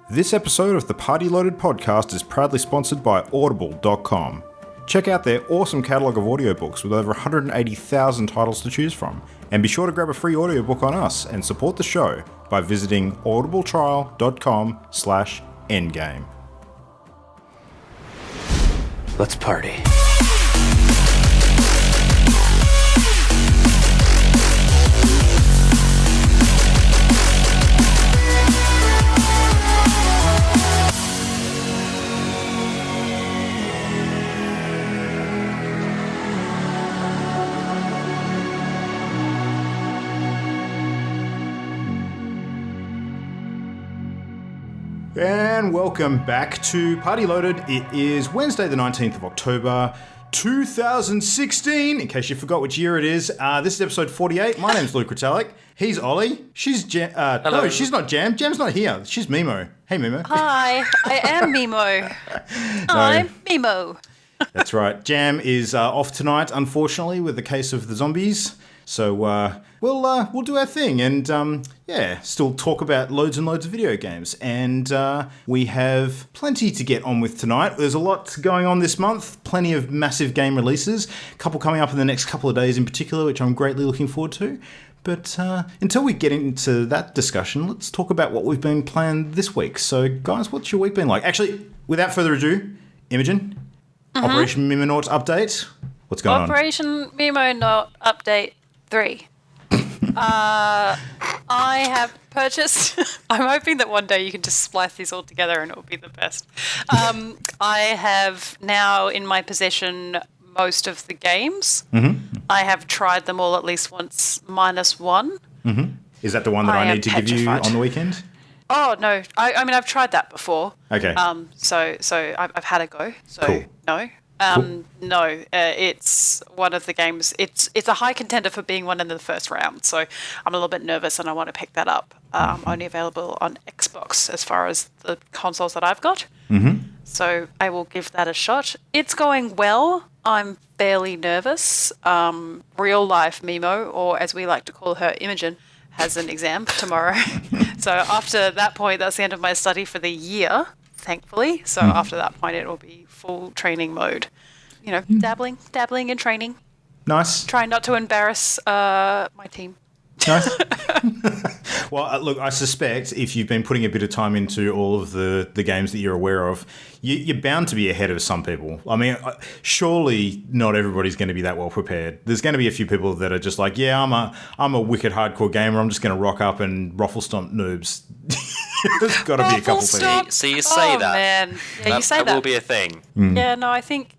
This episode of the Party Loaded podcast is proudly sponsored by Audible.com. Check out their awesome catalogue of audiobooks with over 180,000 titles to choose from. And be sure to grab a free audiobook on us and support the show by visiting audibletrial.com/endgame. Let's party. And welcome back to Party Loaded. It is Wednesday the 19th of October, 2016, in case you forgot which year it is. This is episode 48. My name's Luke Ritalik. He's Ollie. She's Jam. No, she's not Jam. Jam's not here. She's Mimo. Hey, Mimo. Hi, I am Mimo. I'm Mimo. That's right. Jam is off tonight, unfortunately, with the case of the zombies. So we'll do our thing and still talk about loads and loads of video games. And we have plenty to get on with tonight. There's a lot going on this month. Plenty of massive game releases. A couple coming up in the next couple of days in particular, which I'm greatly looking forward to. But until we get into that discussion, let's talk about what we've been playing this week. So, guys, what's your week been like? Actually, without further ado, Imogen, Operation Mimonaut update. What's going on? Operation Mimonaut update 3. I have purchased... I'm hoping that one day you can just splice these all together and it will be the best. I have now in my possession most of the games. Mm-hmm. I have tried them all at least once, minus one. Mm-hmm. Is that the one that I need to give you on the weekend? Oh, no. I mean, I've tried that before. Okay. So I've had a go. So, cool. No. Cool. No, it's one of the games. It's a high contender for being one in the first round. So I'm a little bit nervous and I want to pick that up. Only available on Xbox as far as the consoles that I've got. Mm-hmm. So I will give that a shot. It's going well. I'm fairly nervous. Real life Mimo, or as we like to call her, Imogen, has an exam tomorrow. So after that point, that's the end of my study for the year, thankfully. So after that point, it will be full training mode. You know, dabbling in training. Nice. Trying not to embarrass my team. Nice. Well, look, I suspect if you've been putting a bit of time into all of the games that you're aware of, you're bound to be ahead of some people. I mean, surely not everybody's going to be that well prepared. There's going to be a few people that are just like, yeah, I'm a wicked hardcore gamer. I'm just going to rock up and ruffle stomp noobs. There's got to be a couple people. So you say that. Man. Yeah, you say that. That will be a thing. Yeah, no, I think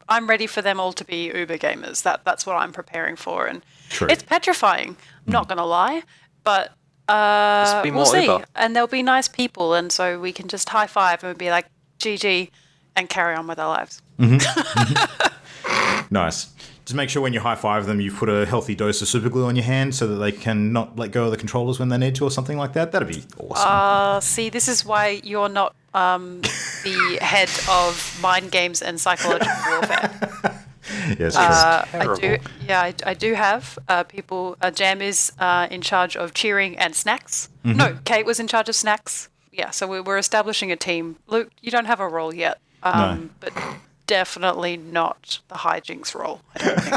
I'm ready for them all to be uber gamers. That's what I'm preparing for, and True. It's petrifying. I'm not going to lie, but we'll see. Uber. And they'll be nice people, and so we can just high five and be like GG and carry on with our lives. Mm-hmm. Mm-hmm. Nice. Just make sure when you high five them, you put a healthy dose of super glue on your hand so that they can not let go of the controllers when they need to, or something like that. That'd be awesome. See, this is why you're not the head of mind games and psychological warfare. Yes, I do have people. Jam is in charge of cheering and snacks. Mm-hmm. No, Kate was in charge of snacks. Yeah, so we're establishing a team. Luke, you don't have a role yet, no. But definitely not the hijinks role, I don't think.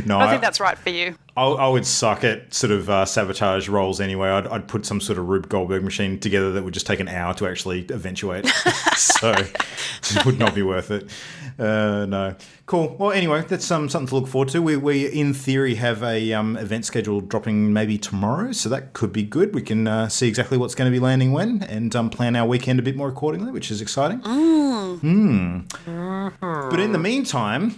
No, I don't think that's right for you. I would suck at sort of sabotage roles anyway. I'd put some sort of Rube Goldberg machine together that would just take an hour to actually eventuate. So it would not be worth it. No. Cool. Well, anyway, that's something to look forward to. We in theory have a event schedule dropping maybe tomorrow, so that could be good. We can see exactly what's going to be landing when and plan our weekend a bit more accordingly, which is exciting. But in the meantime,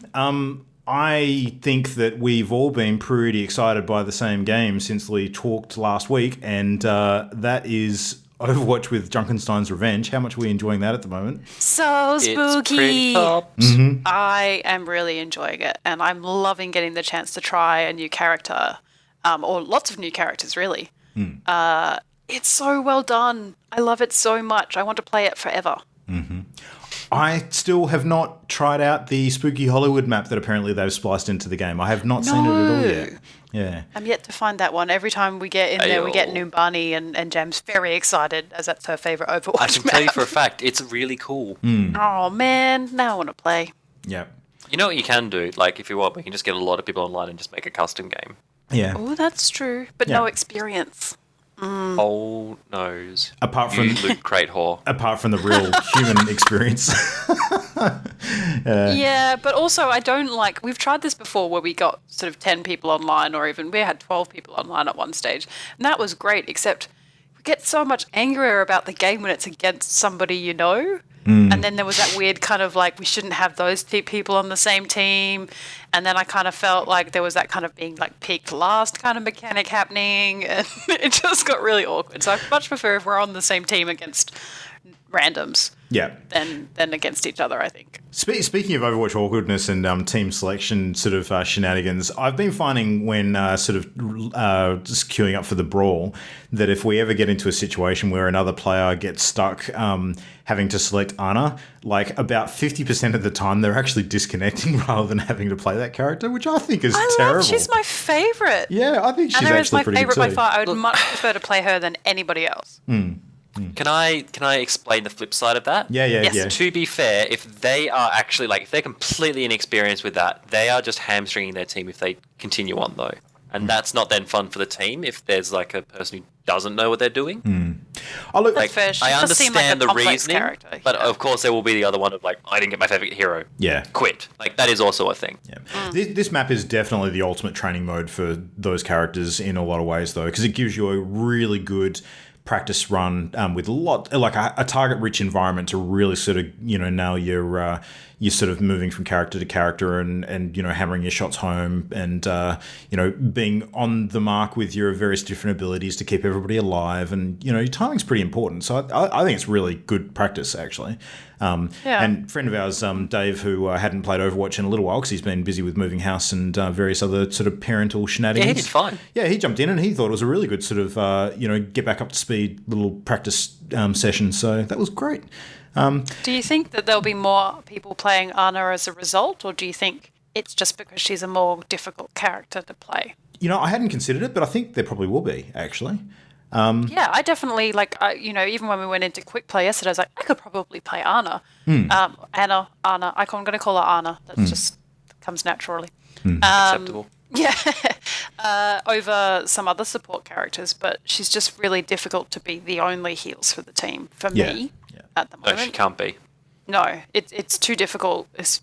I think that we've all been pretty excited by the same game since we talked last week, and that is Overwatch with Junkenstein's Revenge. How much are we enjoying that at the moment? So spooky. It's pretty top. Mm-hmm. I am really enjoying it, and I'm loving getting the chance to try a new character, or lots of new characters, really. It's so well done. I love it so much. I want to play it forever. Mm-hmm. I still have not tried out the Spooky Hollywood map that apparently they've spliced into the game. I have not seen it at all yet. Yeah. I'm yet to find that one. Every time we get in there, we get Noombani and Jam's very excited as that's her favourite Overwatch I can tell you for a fact, it's really cool. Oh, man. Now I want to play. Yeah. You know what you can do? Like, if you want, we can just get a lot of people online and just make a custom game. Yeah. Oh, that's true. But no experience. Oh, knows. Apart from Loot Crate Whore. apart from the real human experience. Yeah, but also I don't like... We've tried this before where we got sort of 10 people online, or even we had 12 people online at one stage. And that was great, except we get so much angrier about the game when it's against somebody you know. And then there was that weird kind of like, we shouldn't have those people on the same team. And then I kind of felt like there was that kind of being like picked last kind of mechanic happening. And it just got really awkward. So I much prefer if we're on the same team against randoms than against each other, I think. Speaking of Overwatch awkwardness and team selection sort of shenanigans, I've been finding when sort of just queuing up for the brawl that if we ever get into a situation where another player gets stuck having to select Ana, like about 50% of the time they're actually disconnecting rather than having to play that character, which I think is terrible. She's my favourite. Yeah, I think she's actually pretty good too. Ana is my favourite by far. I would much prefer to play her than anybody else. Can I explain the flip side of that? Yeah. To be fair, if they are actually, like, if they're completely inexperienced with that, they are just hamstringing their team if they continue on, though. And that's not then fun for the team if there's, like, a person who doesn't know what they're doing. I look That's fair. She I does seem like a understand the complex reasoning, character, but of course there will be the other one of, like, I didn't get my favourite hero. Yeah. Quit. Like, that is also a thing. Yeah. This map is definitely the ultimate training mode for those characters in a lot of ways, though, because it gives you a really good practice run with a lot, like a target-rich environment to really sort of, nail your you're sort of moving from character to character and hammering your shots home and being on the mark with your various different abilities to keep everybody alive, and your timing's pretty important. So I think it's really good practice, actually. And friend of ours, Dave, who hadn't played Overwatch in a little while because he's been busy with moving house and various other sort of parental shenanigans. Yeah, he did fine. Yeah, he jumped in and he thought it was a really good sort of get back up to speed little practice session. So that was great. Do you think that there'll be more people playing Ana as a result, or do you think it's just because she's a more difficult character to play? I hadn't considered it, but I think there probably will be, actually. Yeah, I definitely, even when we went into quick play yesterday, I was like, I could probably play Ana. Anna. I'm going to call her Ana. That just comes naturally. Acceptable. Yeah, over some other support characters, but she's just really difficult to be the only heals for the team, for me, at the moment. No, she can't be. No, it's too difficult. It's,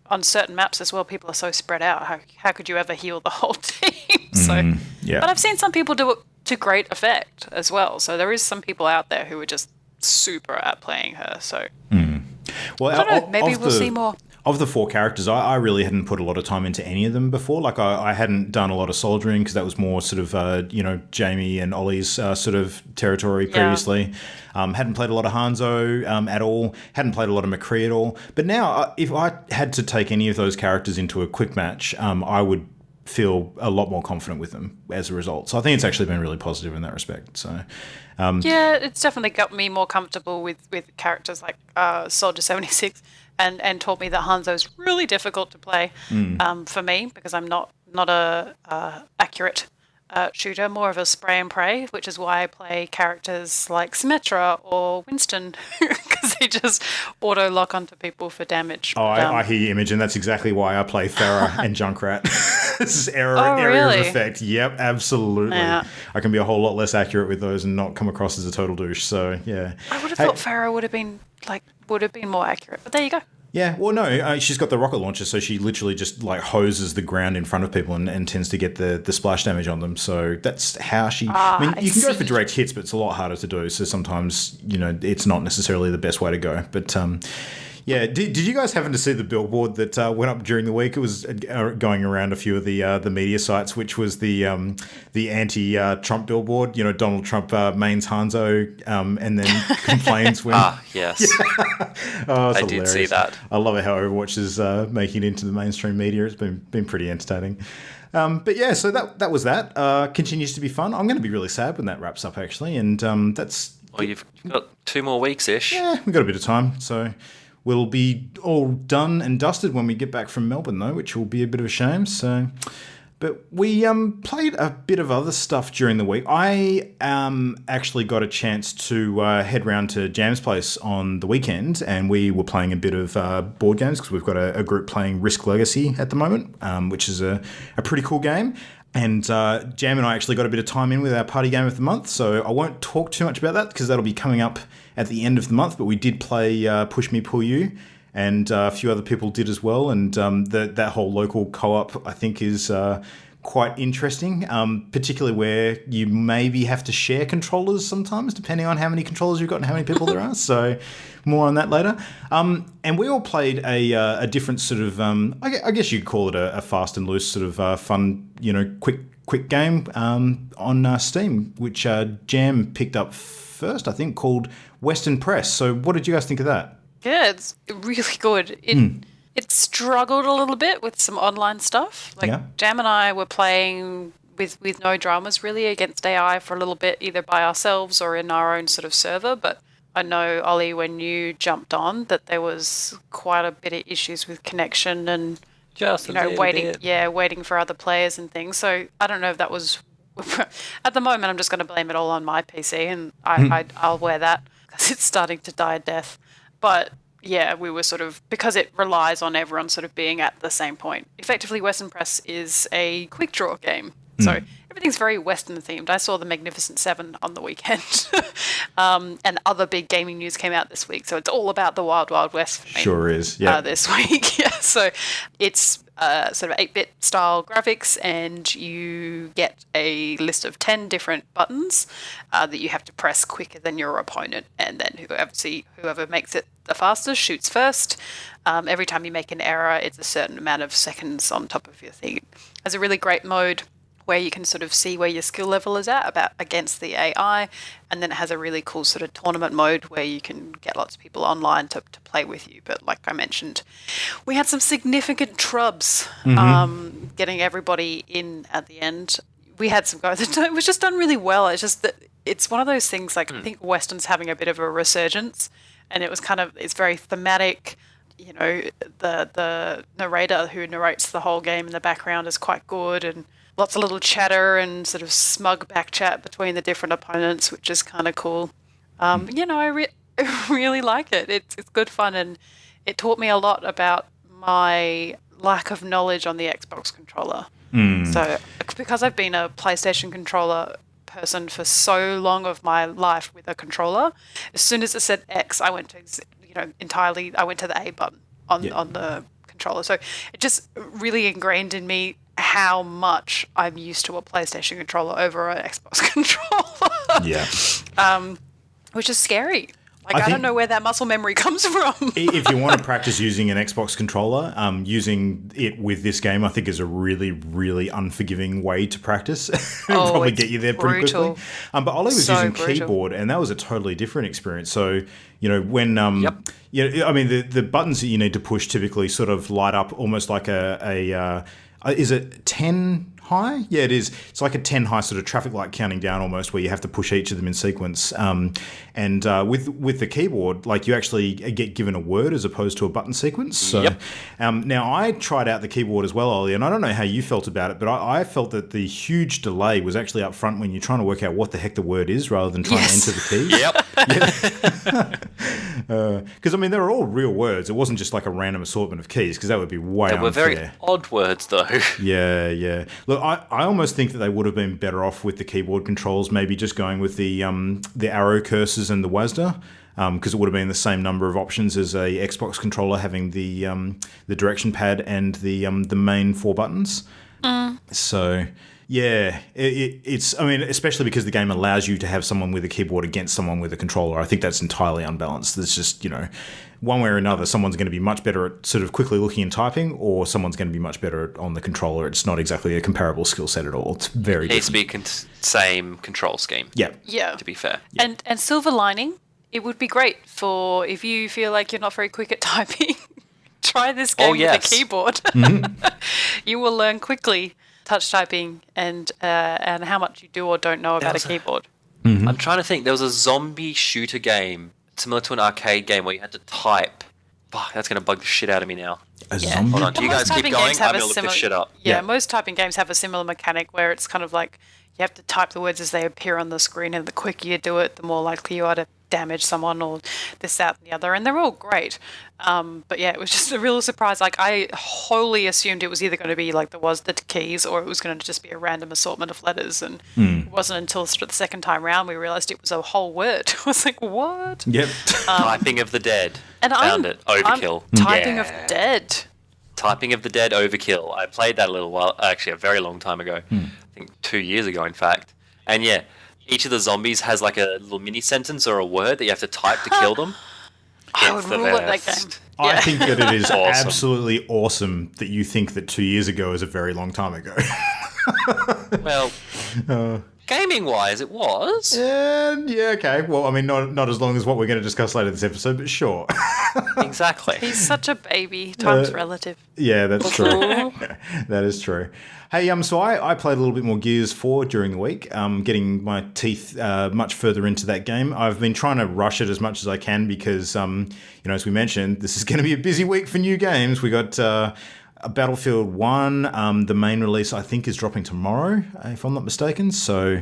on certain maps as well, people are so spread out. How could you ever heal the whole team? But I've seen some people do it to great effect as well. So there is some people out there who are just super at playing her. So Well, I don't know, maybe we'll see more. Of the four characters, I really hadn't put a lot of time into any of them before. Like, I hadn't done a lot of soldiering because that was more sort of, Jamie and Ollie's sort of territory previously. Hadn't played a lot of Hanzo at all. Hadn't played a lot of McCree at all. But now, if I had to take any of those characters into a quick match, I would feel a lot more confident with them as a result. So I think it's actually been really positive in that respect. So, it's definitely got me more comfortable with characters like Soldier 76. And told me that Hanzo's really difficult to play for me because I'm not a accurate shooter, more of a spray and pray, which is why I play characters like Symmetra or Winston because they just auto lock onto people for damage. Oh, I hear you, Imogen. That's exactly why I play Pharah and Junkrat. This is area really? of effect. Yep, absolutely. Yeah. I can be a whole lot less accurate with those and not come across as a total douche. So yeah, I would have thought Pharah would have been more accurate, but there you go. Yeah, well, no, she's got the rocket launcher, so she literally just like hoses the ground in front of people and tends to get the splash damage on them. So that's how she. You can go for direct hits, but it's a lot harder to do. So sometimes it's not necessarily the best way to go. But yeah, did you guys happen to see the billboard that went up during the week? It was going around a few of the media sites, which was the anti-Trump billboard. Donald Trump mains Hanzo and then complains when. Yes. Oh, it's I hilarious. did see that. I love how Overwatch is making it into the mainstream media. It's been pretty entertaining. But yeah, so that was that. Continues to be fun. I'm going to be really sad when that wraps up, actually, and that's. Well, you've got 2 more weeks-ish. Yeah, we've got a bit of time, so. we'll be all done and dusted when we get back from Melbourne, though, which will be a bit of a shame. So, but we played a bit of other stuff during the week. I actually got a chance to head round to Jam's place on the weekend, and we were playing a bit of board games because we've got a group playing Risk Legacy at the moment, which is a pretty cool game. And Jam and I actually got a bit of time in with our party game of the month, so I won't talk too much about that because that'll be coming up at the end of the month. But we did play Push Me, Pull You, and a few other people did as well. And that whole local co-op, I think, is quite interesting, particularly where you maybe have to share controllers sometimes, depending on how many controllers you've got and how many people there are. So more on that later. And we all played a different sort of, I guess you'd call it a fast and loose sort of fun, quick game on Steam, which Jam picked up first, I think, called Western Press. So what did you guys think of that? Yeah, it's really good. It struggled a little bit with some online stuff. Jam and I were playing with no dramas really against AI for a little bit, either by ourselves or in our own sort of server. But I know, Ollie, when you jumped on, that there was quite a bit of issues with connection and waiting for other players and things. So I don't know if that was. At the moment, I'm just going to blame it all on my PC, and I'll wear that because it's starting to die a death. But yeah, we were sort of, because it relies on everyone sort of being at the same point. Effectively, Western Press is a quick draw game. So everything's very Western themed. I saw the Magnificent Seven on the weekend, and other big gaming news came out this week. So it's all about the Wild Wild West for me. Sure is, yeah. This week, yeah. So it's sort of 8-bit style graphics, and you get a list of 10 different buttons that you have to press quicker than your opponent, and then whoever makes it the fastest shoots first. Every time you make an error, it's a certain amount of seconds on top of your thing. There's a really great mode where you can sort of see where your skill level is at against the AI, and then it has a really cool sort of tournament mode where you can get lots of people online to play with you. But like I mentioned, we had some significant trubs getting everybody in at the end. We had some guys that it was just done really well. It's just that it's one of those things, like I think Western's having a bit of a resurgence, and it's very thematic. The narrator who narrates the whole game in the background is quite good, and lots of little chatter and sort of smug back chat between the different opponents, which is kind of cool. I really like it. It's good fun, and it taught me a lot about my lack of knowledge on the Xbox controller. So because I've been a PlayStation controller person for so long of my life with a controller, as soon as it said X, I went to I went to the A button on the controller. So it just really ingrained in me how much I'm used to a PlayStation controller over an Xbox controller. Which is scary. I don't know where that muscle memory comes from. If you want to practice using an Xbox controller, using it with this game, I think is a really, really unforgiving way to practice. It'll probably get you there pretty quickly. But Ollie was using keyboard, and that was a totally different experience. So, when the buttons that you need to push typically sort of light up almost like is it 10 high? Yeah, it is. It's like a 10 high sort of traffic light counting down almost, where you have to push each of them in sequence. And with the keyboard, like you actually get given a word as opposed to a button sequence. So now I tried out the keyboard as well, Ollie, and I don't know how you felt about it, but I felt that the huge delay was actually up front when you're trying to work out what the heck the word is rather than trying to enter the key. Because they were all real words. It wasn't just like a random assortment of keys, because that would be way unfair. They were very odd words, though. Yeah. Look, I almost think that they would have been better off with the keyboard controls, maybe just going with the arrow cursors and the WASD, because it would have been the same number of options as a Xbox controller, having the direction pad and the main 4 buttons. So yeah, it's especially because the game allows you to have someone with a keyboard against someone with a controller. I think that's entirely unbalanced. There's just one way or another, someone's going to be much better at sort of quickly looking and typing, or someone's going to be much better on the controller. It's not exactly a comparable skill set at all. It's very different. It needs to be same control scheme. Yeah. To be fair. Yeah. And silver lining, it would be great for if you feel like you're not very quick at typing. Try this game with a keyboard. You will learn quickly touch typing and how much you do or don't know about a keyboard. I'm trying to think. There was a zombie shooter game similar to an arcade game where you had to type Fuck, that's going to bug the shit out of me now. A Yeah. zombie? Hold on, do you Most guys keep typing going? games have I'm a going to look similar- this shit up. Yeah, Yeah. most typing games have a similar mechanic where it's kind of like you have to type the words as they appear on the screen, and the quicker you do it, the more likely you are to damage someone or this, that, and the other. And they're all great. But yeah, it was just a real surprise. Like, I wholly assumed it was either going to be like there was the keys or it was going to just be a random assortment of letters. And it wasn't until sort of the second time round we realised it was a whole word. I was like, what? Yep. Typing of the Dead. And Found it. Overkill. Typing of Yeah. dead. Typing of the Dead Overkill. I played that a little while, actually a very long time ago. I think 2 years ago, in fact. And yeah, each of the zombies has like a little mini sentence or a word that you have to type to kill them. I would It's the rule at that best. game. I Yeah. think that it is Awesome. absolutely awesome that you think that 2 years ago is a very long time ago. Well, gaming-wise, it was. And yeah, okay. Well, I mean, not as long as what we're going to discuss later this episode, but sure. Exactly. He's such a baby. Time's relative. Yeah, that's true. That is true. Hey, so I played a little bit more Gears 4 during the week, getting my teeth much further into that game. I've been trying to rush it as much as I can because, as we mentioned, this is going to be a busy week for new games. We got Battlefield 1, the main release, I think, is dropping tomorrow, if I'm not mistaken. So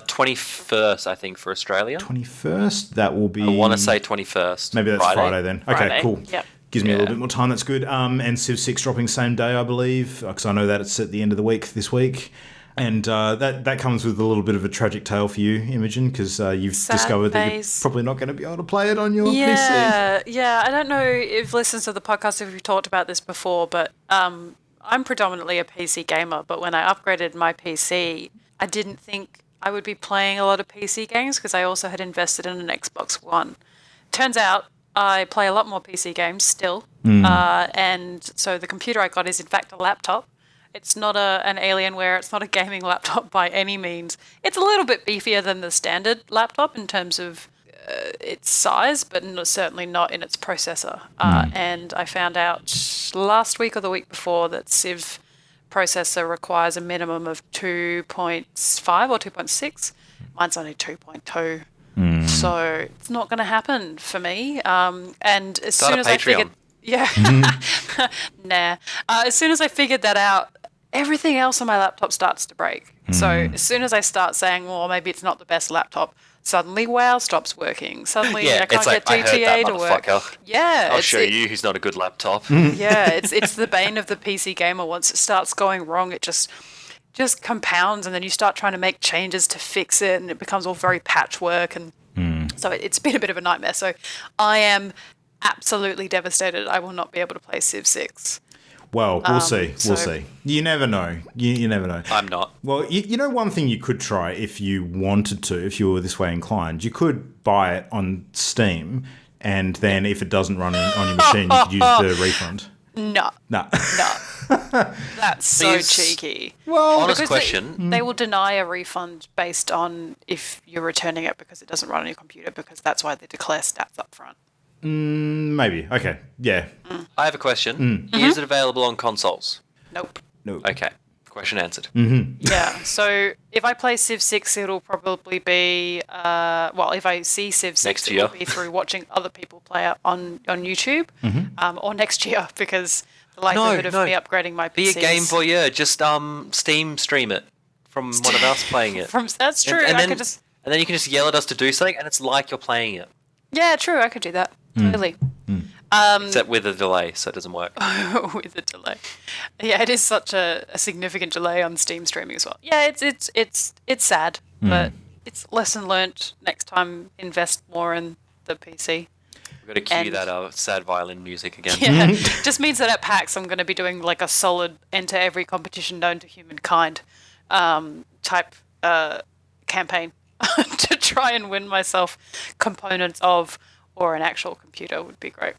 21st, I think, for Australia. 21st, that will be... I want to say 21st. Maybe that's Friday then. Okay, Friday. cool. Yep. Gives me a little Yeah. bit more time. That's good. And Civ 6 dropping same day, I believe, because I know that it's at the end of the week this week. And that comes with a little bit of a tragic tale for you, Imogen, because you've Sad discovered that you're face. probably not going to be able to play it on your PC. Yeah. I don't know if listeners of the podcast, if we've talked about this before, but I'm predominantly a PC gamer. But when I upgraded my PC, I didn't think I would be playing a lot of PC games because I also had invested in an Xbox One. Turns out I play a lot more PC games still. And so the computer I got is in fact a laptop. It's not an Alienware. It's not a gaming laptop by any means. It's a little bit beefier than the standard laptop in terms of its size, but certainly not in its processor. And I found out last week or the week before that Civ processor requires a minimum of 2.5 or 2.6. Mine's only 2.2. So it's not going to happen for me. And as Start soon a as I Patreon. figured, nah. As soon as I figured that out, everything else on my laptop starts to break. So as soon as I start saying, well, maybe it's not the best laptop, suddenly WoW stops working. Suddenly Yeah, I can't it's like, get I heard GTA that, to work. motherfucker. Yeah, I'll it's- show it- you who's not a good laptop. Yeah, it's the bane of the PC gamer. Once it starts going wrong, it just compounds, and then you start trying to make changes to fix it, and it becomes all very patchwork, and so it's been a bit of a nightmare. So I am absolutely devastated. I will not be able to play Civ 6. Well, we'll see. We'll so- see. You never know. You never know. I'm not. Well, you know one thing you could try if you wanted to, if you were this way inclined, you could buy it on Steam, and then if it doesn't run on your machine, you could use the refund. No, No. that's so These- cheeky. Well, Honest Because question. They will deny a refund based on if you're returning it because it doesn't run on your computer, because that's why they declare stats up front. maybe. Okay. Yeah. I have a question. Is it available on consoles? Nope. No. Okay. Question answered. Yeah, so if I play Civ 6, it'll probably be, if I see Civ 6, Next it year. will be through watching other people play it on YouTube, or next year, because the likelihood of no. me upgrading my PC Be a game voyeur. Just Steam stream it from one of us playing it. That's true. And I then, could just... and then you can just yell at us to do something, and it's like you're playing it. Yeah, true, I could do that. Totally. Except with a delay, so it doesn't work. With a delay. Yeah, it is such a significant delay on Steam streaming as well. Yeah, it's sad, but it's lesson learnt. Next time, invest more in the PC. We've got to cue And- that sad violin music again. Yeah, just means that at PAX I'm going to be doing like a solid enter every competition known to humankind type campaign to try and win myself components of, or an actual computer would be great.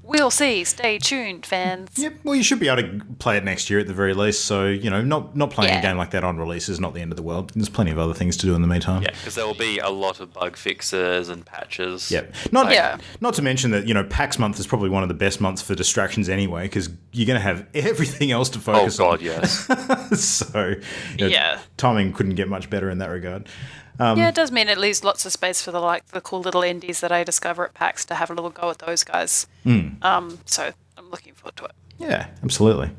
We'll see. Stay tuned, fans. Yep. Well, you should be able to play it next year at the very least. So, not playing a Yeah. game like that on release is not the end of the world. There's plenty of other things to do in the meantime. Yeah, because there will be a lot of bug fixes and patches. Yep. Not Yeah. not to mention that, PAX month is probably one of the best months for distractions anyway, because you're going to have everything else to Oh focus god, on. yes. So, Yeah. timing couldn't get much better in that regard. Yeah, it does mean it leaves lots of space for the cool little indies that I discover at PAX to have a little go at those guys. So I'm looking forward to it. Yeah, absolutely.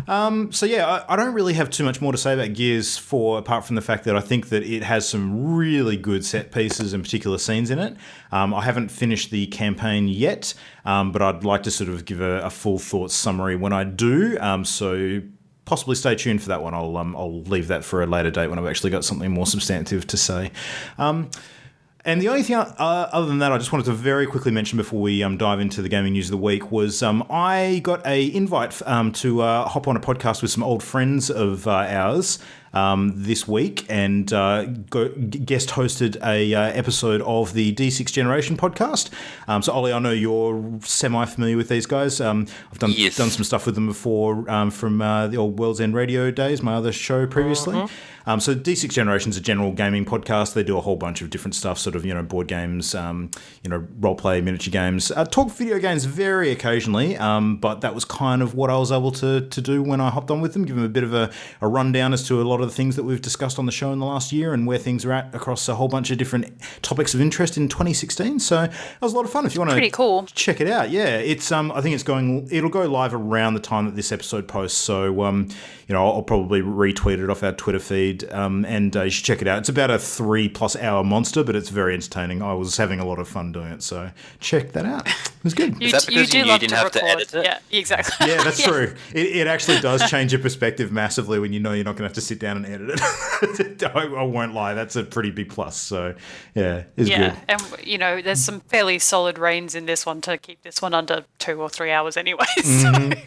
I don't really have too much more to say about Gears 4, apart from the fact that I think that it has some really good set pieces and particular scenes in it. I haven't finished the campaign yet, but I'd like to sort of give a full thoughts summary when I do. So possibly stay tuned for that one. I'll leave that for a later date when I've actually got something more substantive to say. And the only thing other than that I just wanted to very quickly mention before we dive into the gaming news of the week was I got a invite to hop on a podcast with some old friends of ours this week and guest hosted a episode of the D6 Generation podcast. So Ollie, I know you're semi-familiar with these guys. I've done some stuff with them before from the old World's End Radio days, my other show previously. So D6 Generation's a general gaming podcast. They do a whole bunch of different stuff, sort of, board games, role-play, miniature games. Talk video games very occasionally, but that was kind of what I was able to do when I hopped on with them, give them a bit of a rundown as to a lot of the things that we've discussed on the show in the last year and where things are at across a whole bunch of different topics of interest in 2016. So that was a lot of fun. If you want to check it out, yeah, it's I think it'll go live around the time that this episode posts. So I'll probably retweet it off our Twitter feed, and you should check it out. It's about a 3+ hour monster, but it's very entertaining. I was having a lot of fun doing it, so check that out. It was good. Is that because you didn't have to edit it? Yeah, exactly. Yeah, that's true. It actually does change your perspective massively when you know you're not going to have to sit down and edit it. I won't lie, that's a pretty big plus. So yeah, it's good. And there's some fairly solid reins in this one to keep this one under 2 or 3 hours anyway. So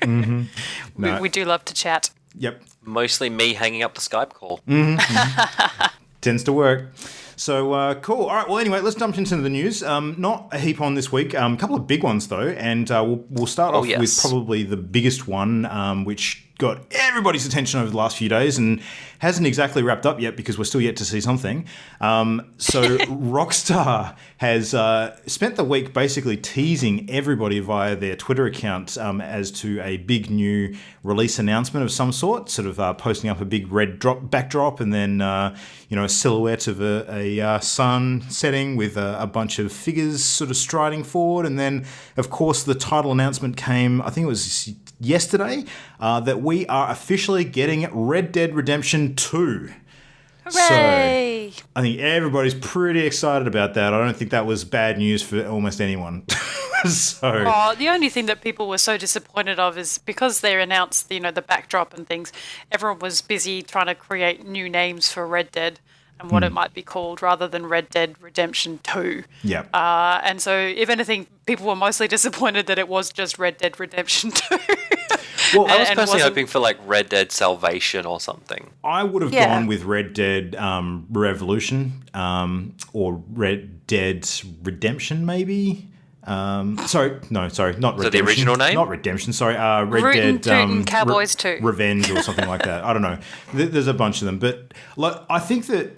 we do love to chat. Yep. Mostly me hanging up the Skype call. Tends to work. So, cool. All right, well, anyway, let's jump into the news. Not a heap on this week. A couple of big ones, though, and we'll start off with probably the biggest one, which got everybody's attention over the last few days and hasn't exactly wrapped up yet because we're still yet to see something. So Rockstar has spent the week basically teasing everybody via their Twitter account as to a big new release announcement of some sort, sort of posting up a big red backdrop and then, a silhouette of a sun setting with a bunch of figures sort of striding forward. And then, of course, the title announcement came, I think it was yesterday, that we are officially getting Red Dead Redemption 2. Hooray! So I think everybody's pretty excited about that. I don't think that was bad news for almost anyone. The only thing that people were so disappointed of is because they announced, the backdrop and things, everyone was busy trying to create new names for Red Dead and what it might be called rather than Red Dead Redemption 2. Yeah. And so, if anything, people were mostly disappointed that it was just Red Dead Redemption 2. Well, I was personally hoping for like Red Dead Salvation or something. I would have gone with Red Dead Revolution or Red Dead Redemption, maybe. Not Redemption. So the original name? Not Redemption, sorry. Red Dead Cowboys 2. Revenge or something like that. I don't know. There's a bunch of them. But I think that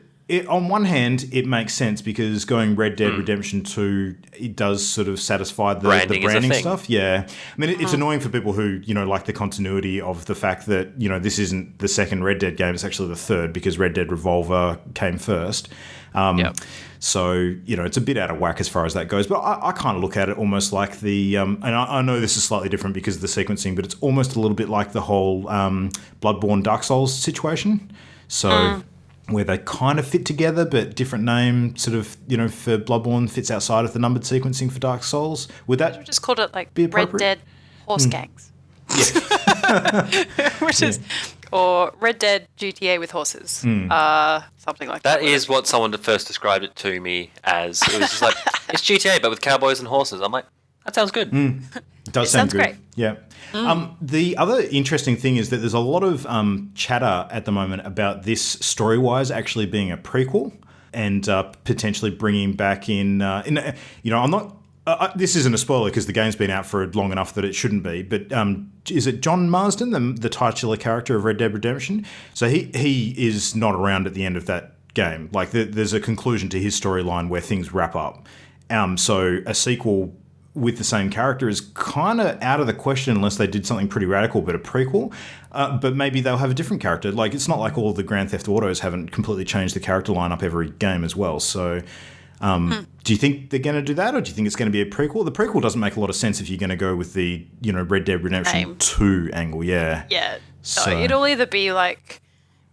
on one hand, it makes sense because going Red Dead Redemption 2, it does sort of satisfy the branding stuff. Yeah. I mean, it's annoying for people who, like the continuity of the fact that, this isn't the second Red Dead game, it's actually the third because Red Dead Revolver came first. So, it's a bit out of whack as far as that goes. But I kind of look at it almost like the... and I know this is slightly different because of the sequencing, but it's almost a little bit like the whole Bloodborne Dark Souls situation. So... where they kind of fit together, but different name sort of, for Bloodborne fits outside of the numbered sequencing for Dark Souls. Would that we just called it like be Red Dead Horse Gangs. Yeah. Which is, or Red Dead GTA with horses. Something like that. That is what someone first described it to me as. It was just like, it's GTA, but with cowboys and horses. I'm like, that sounds good. It does sound good. Great. Yeah. The other interesting thing is that there's a lot of chatter at the moment about this story-wise actually being a prequel and potentially bringing back in. I'm not. This isn't a spoiler because the game's been out for long enough that it shouldn't be. But is it John Marsden, the titular character of Red Dead Redemption? So he is not around at the end of that game. Like there's a conclusion to his storyline where things wrap up. So a sequel with the same character is kind of out of the question unless they did something pretty radical, but a prequel. But maybe they'll have a different character. Like, it's not like all the Grand Theft Autos haven't completely changed the character lineup every game as well. So do you think they're going to do that, or do you think it's going to be a prequel? The prequel doesn't make a lot of sense if you're going to go with the, Red Dead Redemption 2 angle. Yeah. Yeah. So So it'll either be like,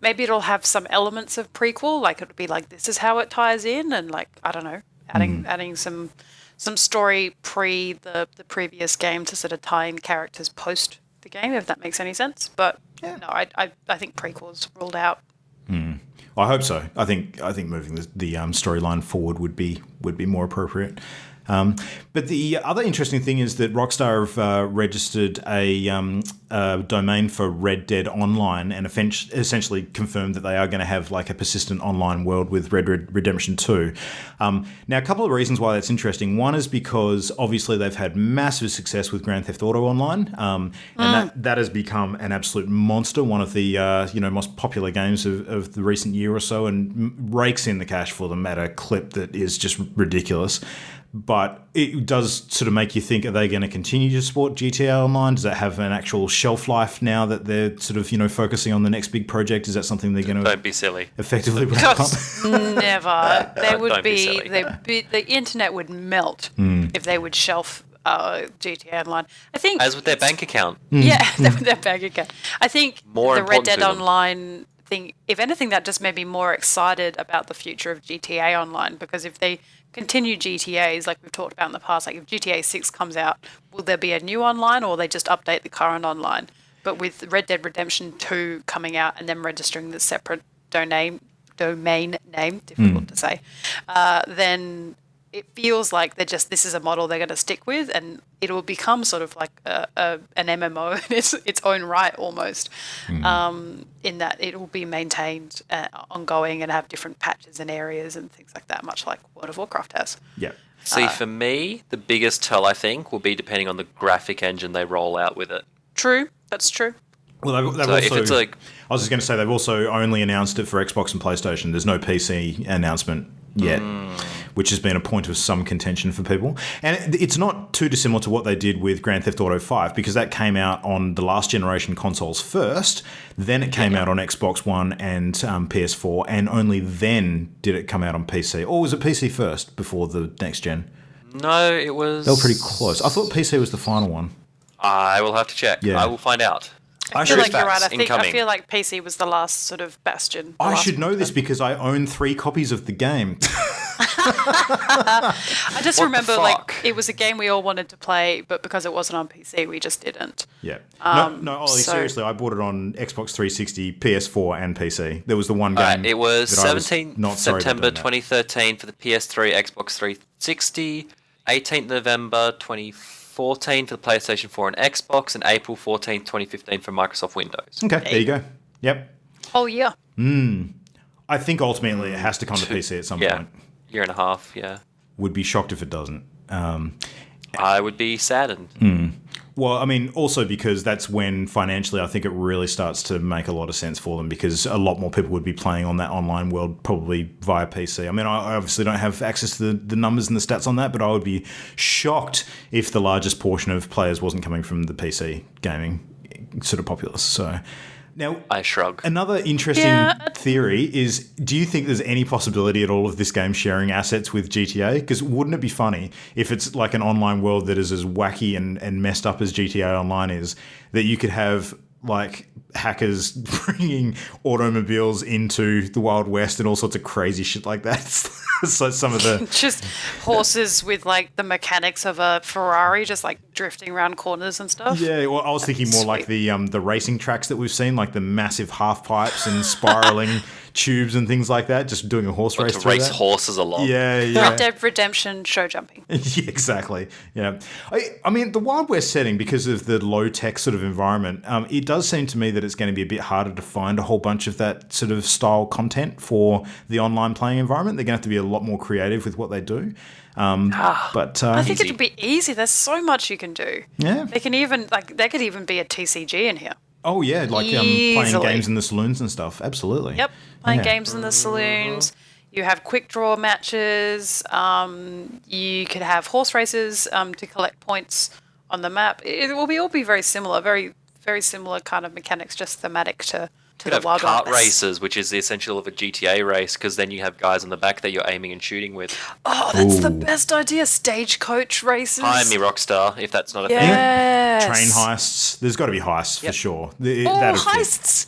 maybe it'll have some elements of prequel, like it'll be like, this is how it ties in, and like, I don't know, adding some story pre the previous game to sort of tie in characters post the game, if that makes any sense. But no, I think prequels ruled out. I hope so. I think moving the storyline forward would be more appropriate. But the other interesting thing is that Rockstar have registered a domain for Red Dead Online and essentially confirmed that they are going to have like a persistent online world with Red Dead Redemption 2. Now, a couple of reasons why that's interesting. One is because obviously they've had massive success with Grand Theft Auto Online, and that has become an absolute monster, one of the most popular games of the recent year or so, and rakes in the cash for them at a clip that is just ridiculous. But it does sort of make you think, are they going to continue to support GTA Online? Does that have an actual shelf life now that they're sort of, focusing on the next big project? Is that something they're going to Don't be silly. effectively wrap up? Never. They would Don't be be silly. the internet would melt if they would shelf GTA Online. I think As with their bank account. Yeah, their bank account. I think More the Red important Dead to them. Online thing, if anything, that just made me more excited about the future of GTA Online, because if they continue GTAs like we've talked about in the past, like if GTA 6 comes out, will there be a new online, or will they just update the current online? But with Red Dead Redemption 2 coming out and then registering the separate domain name, difficult to say, then it feels like this is a model they're going to stick with, and it will become sort of like an MMO in its own right almost, in that it will be maintained ongoing and have different patches and areas and things like that, much like World of Warcraft has. Yeah. See, for me, the biggest tell, I think, will be depending on the graphic engine they roll out with it. True, that's true. Well, they've So also, if it's like... I was just going to say, they've also only announced it for Xbox and PlayStation. There's no PC announcement yet, which has been a point of some contention for people. And it's not too dissimilar to what they did with Grand Theft Auto 5, because that came out on the last generation consoles first, then it came out on Xbox One and PS4, and only then did it come out on PC. Or was it PC first before the next gen? No, it was... They were pretty close. I thought PC was the final one. I will have to check. Yeah. I will find out. I feel like you're right. Facts I incoming. feel like PC was the last sort of bastion. I should know this because I own 3 copies of the game. I just What the remember, fuck? like, it was a game we all wanted to play, but because it wasn't on PC, we just didn't. Yeah. No, Ollie, so- seriously, I bought it on Xbox 360, PS4, and PC. There was the one game. Alright, it was that I was 17th not sorry about September doing that. 2013 for the PS3, Xbox 360, 18th November 2014 for the PlayStation 4 and Xbox, and April 14th, 2015 for Microsoft Windows. Okay, there you go. Yep. Oh, yeah. I think ultimately it has to come to PC at some Yeah, point. year and a half, yeah. Would be shocked if it doesn't. I would be saddened. Well, I mean, also because that's when financially I think it really starts to make a lot of sense for them, because a lot more people would be playing on that online world probably via PC. I mean, I obviously don't have access to the numbers and the stats on that, but I would be shocked if the largest portion of players wasn't coming from the PC gaming sort of populace. So now, I shrug. another interesting theory is, do you think there's any possibility at all of this game sharing assets with GTA? Because wouldn't it be funny if it's like an online world that is as wacky and messed up as GTA Online is, that you could have like hackers bringing automobiles into the Wild West and all sorts of crazy shit like that? So some of the... Just horses with, like, the mechanics of a Ferrari just, like, drifting around corners and stuff. Yeah, well, I was thinking more like the racing tracks that we've seen, like the massive half pipes and spiraling tubes and things like that, just doing a horse race To through race that. horses along. Yeah, yeah. Red Dead Redemption show jumping. Yeah, exactly. Yeah. I mean, the Wild West setting, because of the low-tech sort of environment, it does seem to me that it's going to be a bit harder to find a whole bunch of that sort of style content for the online playing environment. They're going to have to be a lot more creative with what they do. But I think it'd be easy. There's so much you can do. Yeah. They can even, like, there could even be a TCG in here. Oh, yeah, like playing Easily. games in the saloons and stuff. Absolutely. Yep. Playing Yeah. games in the saloons. You have quick draw matches. You could have horse races to collect points on the map. It will all be very similar, very, very similar kind of mechanics, just thematic to You the could Wild have kart West. races, which is the essential of a GTA race, because then you have guys on the back that you're aiming and shooting with. Oh, that's the Ooh. best idea. Stagecoach races. Hire me, Rockstar, if that's not a thing. Yes. Train heists. There's got to be heists for Yep. sure. Oh, That'll fit. heists.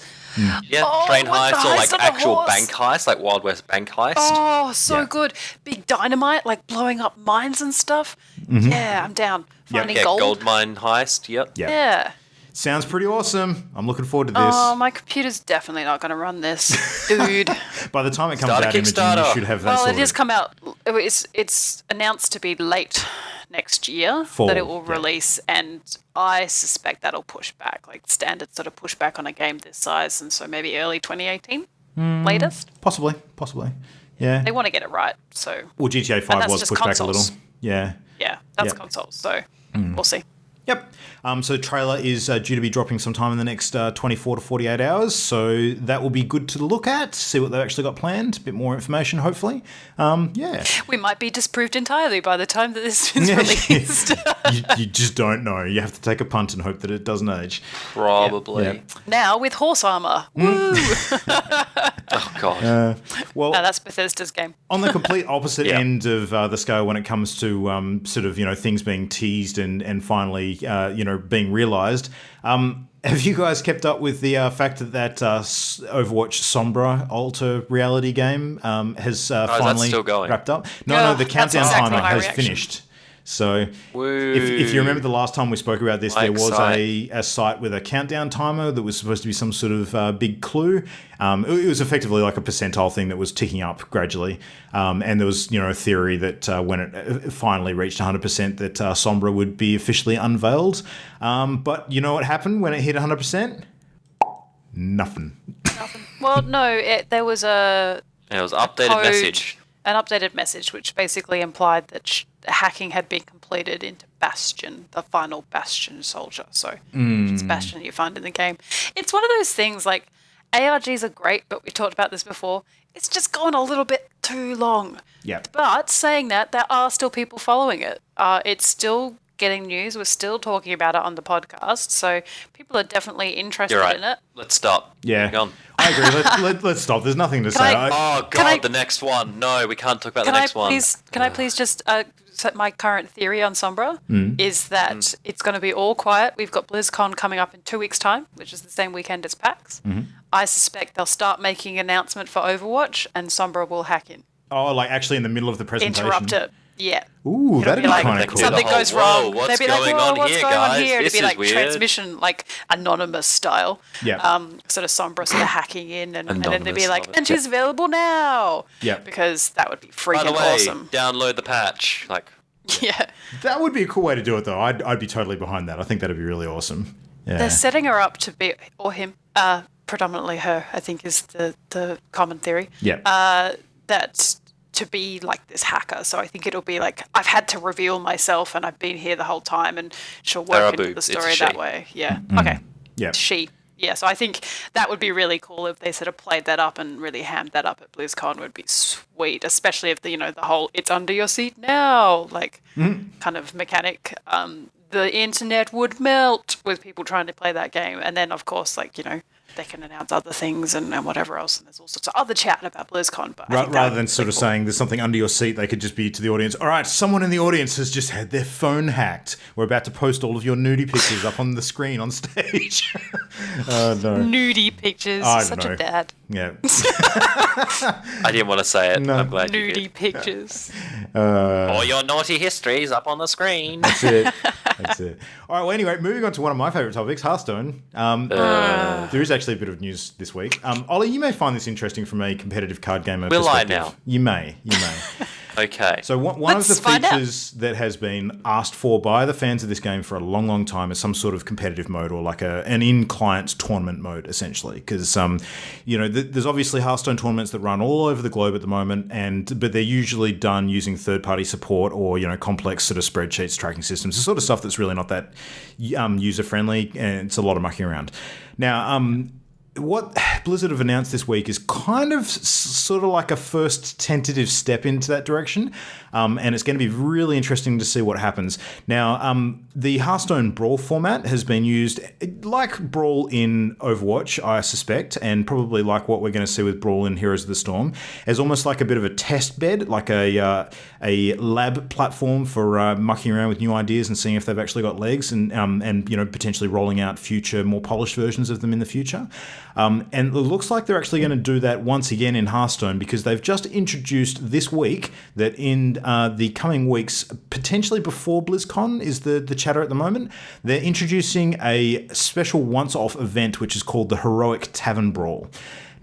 Yeah, Oh, train with the heists or heist like on a actual horse. bank heists, like Wild West bank heist. Oh, so Yeah. good. Big dynamite, like blowing up mines and stuff. Yeah, I'm down. Finding Yeah, gold. gold mine heist. Yep. Yeah. Yeah. Sounds pretty awesome. I'm looking forward to this. Oh, my computer's definitely not going to run this, dude. By the time it comes Start a out, Imogen, you Kickstarter. should have that Well, sorted. it has come out. It's announced to be late next year Fall, that it will yeah. release, and I suspect that'll push back, like standard sort of push back on a game this size, and so maybe early 2018 latest. Possibly. Yeah. They want to get it right, so Well, GTA 5 that's was just pushed back a little. consoles. Yeah. yeah, that's Yeah. consoles. So we'll see. Yep. So the trailer is due to be dropping sometime in the next 24 to 48 hours. So that will be good to look at, see what they've actually got planned. A bit more information, hopefully. Yeah. We might be disproved entirely by the time that this is released. you just don't know. You have to take a punt and hope that it doesn't age. Probably. Yeah. Now with horse armor. Woo! Oh god. Well, No, that's Bethesda's game. on the complete opposite Yeah. end of the scale when it comes to sort of, things being teased and finally, being realized, have you guys kept up with the fact that Overwatch Sombra Alter reality game has that finally still going? wrapped up? No, Yeah, the that's countdown exactly timer my has reaction. finished. So Woo. if you remember the last time we spoke about this, there Like was site. a site with a countdown timer that was supposed to be some sort of big clue. It was effectively like a percentile thing that was ticking up gradually. And there was, a theory that when it finally reached 100%, that Sombra would be officially unveiled. But you know what happened when it hit 100%? Nothing. Well, no, there was It was updated code, message. an updated message, which basically implied that hacking had been completed into Bastion, the final Bastion soldier. So, which is Bastion you find in the game. It's one of those things like ARGs are great, but we talked about this before. It's just gone a little bit too long. Yeah. But saying that, there are still people following it. It's still getting news. We're still talking about it on the podcast. So people are definitely interested You're right. in it. Let's stop. Yeah. Hang on. I agree. Let's stop. There's nothing to say. I- Oh Can I- god, the next one. No, we can't talk about the Can next I please just set my current theory on Sombra is that it's going to be all quiet. We've got BlizzCon coming up in 2 weeks' time, which is the same weekend as PAX. I suspect they'll start making an announcement for Overwatch, and Sombra will hack in, Oh, like actually in the middle of the presentation. interrupt it. Yeah. Ooh, It'll that'd be like kind of cool. something The whole, goes "Whoa, wrong. what's They'd be like, going "Whoa, on what's here, going on guys? here?" It'd This be is like weird. transmission, like anonymous style. Yeah. Sort of Sombra sort of hacking in, and then they'd be Anonymous, like, love it. "And she's available now." Yeah. Because that would be By freaking the way, awesome. download the patch. Like, Yeah. That would be a cool way to do it, though. I'd be totally behind that. I think that'd be really awesome. Yeah. They're setting her up to be, or him, predominantly her, I think is the common theory. Yeah. That to be like this hacker. So I think it'll be like, I've had to reveal myself and I've been here the whole time, and she'll There are work into the boobs. It's a story she. that way. Yeah. Okay. Yeah. She. Yeah, so I think that would be really cool if they sort of played that up and really hammed that up at BlizzCon. Would be sweet, especially if the whole "it's under your seat now" like kind of mechanic. The internet would melt with people trying to play that game, and then of course, they can announce other things and whatever else, and there's all sorts of other chat about BlizzCon. But I think that Rather would than be sort of cool. saying there's something under your seat, they could just be to the audience, all right, someone in the audience has just had their phone hacked. We're about to post all of your nudie pictures up on the screen on stage. Oh, no. nudie pictures, I don't such know. a dad. Yeah. I didn't want to say it. No. I'm glad you did. Nudie pictures. All your naughty histories up on the screen. That's it. That's it. All right, well, anyway, moving on to one of my favourite topics, Hearthstone. There is actually a bit of news this week. Ollie, you may find this interesting from a competitive card gamer Will I perspective. now? You may. Okay. So one of the Let's find out. features that has been asked for by the fans of this game for a long, long time is some sort of competitive mode, or like an in-client tournament mode, essentially. Because there's obviously Hearthstone tournaments that run all over the globe at the moment, but they're usually done using third-party support or complex sort of spreadsheets, tracking systems, the sort of stuff that's really not that user-friendly, and it's a lot of mucking around. Now, what Blizzard have announced this week is kind of sort of like a first tentative step into that direction, and it's going to be really interesting to see what happens. Now, the Hearthstone Brawl format has been used like Brawl in Overwatch, I suspect, and probably like what we're going to see with Brawl in Heroes of the Storm, as almost like a bit of a test bed, like a lab platform for mucking around with new ideas and seeing if they've actually got legs, and potentially rolling out future, more polished versions of them in the future. And it looks like they're actually going to do that once again in Hearthstone, because they've just introduced this week that in the coming weeks, potentially before BlizzCon is the chatter at the moment, they're introducing a special once-off event which is called the Heroic Tavern Brawl.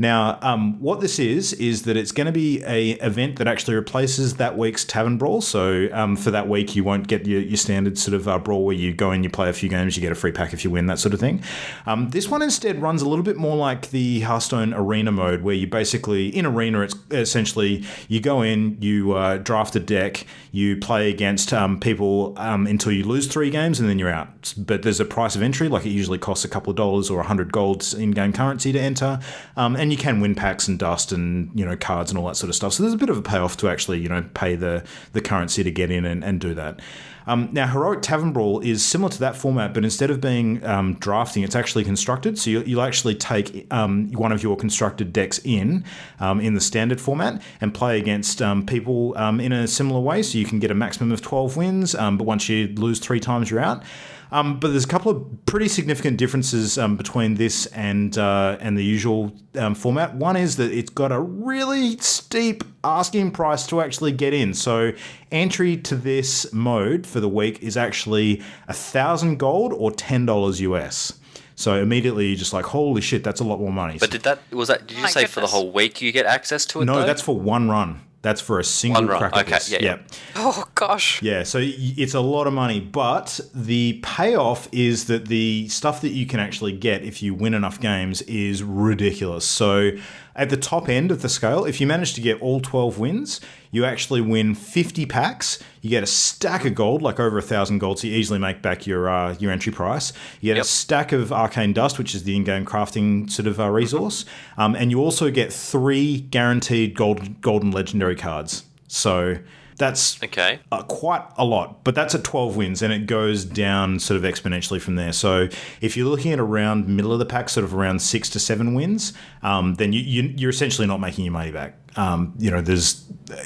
Now, what this is that it's going to be a event that actually replaces that week's Tavern Brawl. So for that week, you won't get your standard sort of brawl where you go in, you play a few games, you get a free pack if you win, that sort of thing. This one instead runs a little bit more like the Hearthstone Arena mode, where you basically, in Arena, it's essentially you go in, you draft a deck, you play against people until you lose 3 games, and then you're out. But there's a price of entry, like it usually costs a couple of dollars or 100 golds in-game currency to enter. And you can win packs and dust and, cards and all that sort of stuff. So there's a bit of a payoff to actually, pay the currency to get in and do that. Now, Heroic Tavern Brawl is similar to that format, but instead of being drafting, it's actually constructed. So you'll actually take one of your constructed decks in the standard format and play against people in a similar way. So you can get a maximum of 12 wins, but once you lose 3 times, you're out. But there's a couple of pretty significant differences between this and the usual format. One is that it's got a really steep asking price to actually get in. So entry to this mode for the week is actually 1,000 gold or $10 US. So immediately you're just like, holy shit, that's a lot more money. But did you say for the whole week you get access to it? No, though? That's for one run. That's for a single crack at this. Yeah. Oh, gosh. Yeah, so it's a lot of money, but the payoff is that the stuff that you can actually get if you win enough games is ridiculous. So at the top end of the scale, if you manage to get all 12 wins, you actually win 50 packs. You get a stack of gold, like over 1,000 gold, so you easily make back your entry price. You get a stack of arcane dust, which is the in-game crafting sort of resource, and you also get 3 guaranteed golden legendary cards. So that's quite a lot, but that's at 12 wins, and it goes down sort of exponentially from there. So if you're looking at around middle of the pack, sort of around 6 to 7 wins, then you're essentially not making your money back.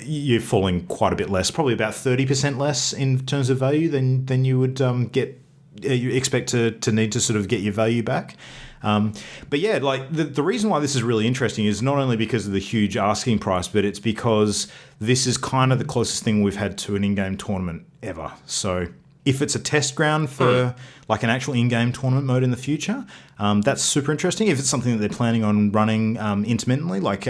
You're falling quite a bit less, probably about 30% less in terms of value than you would you expect to need to sort of get your value back. But yeah, like the reason why this is really interesting is not only because of the huge asking price, but it's because this is kind of the closest thing we've had to an in-game tournament ever. So if it's a test ground for like an actual in-game tournament mode in the future, that's super interesting. If it's something that they're planning on running intermittently, like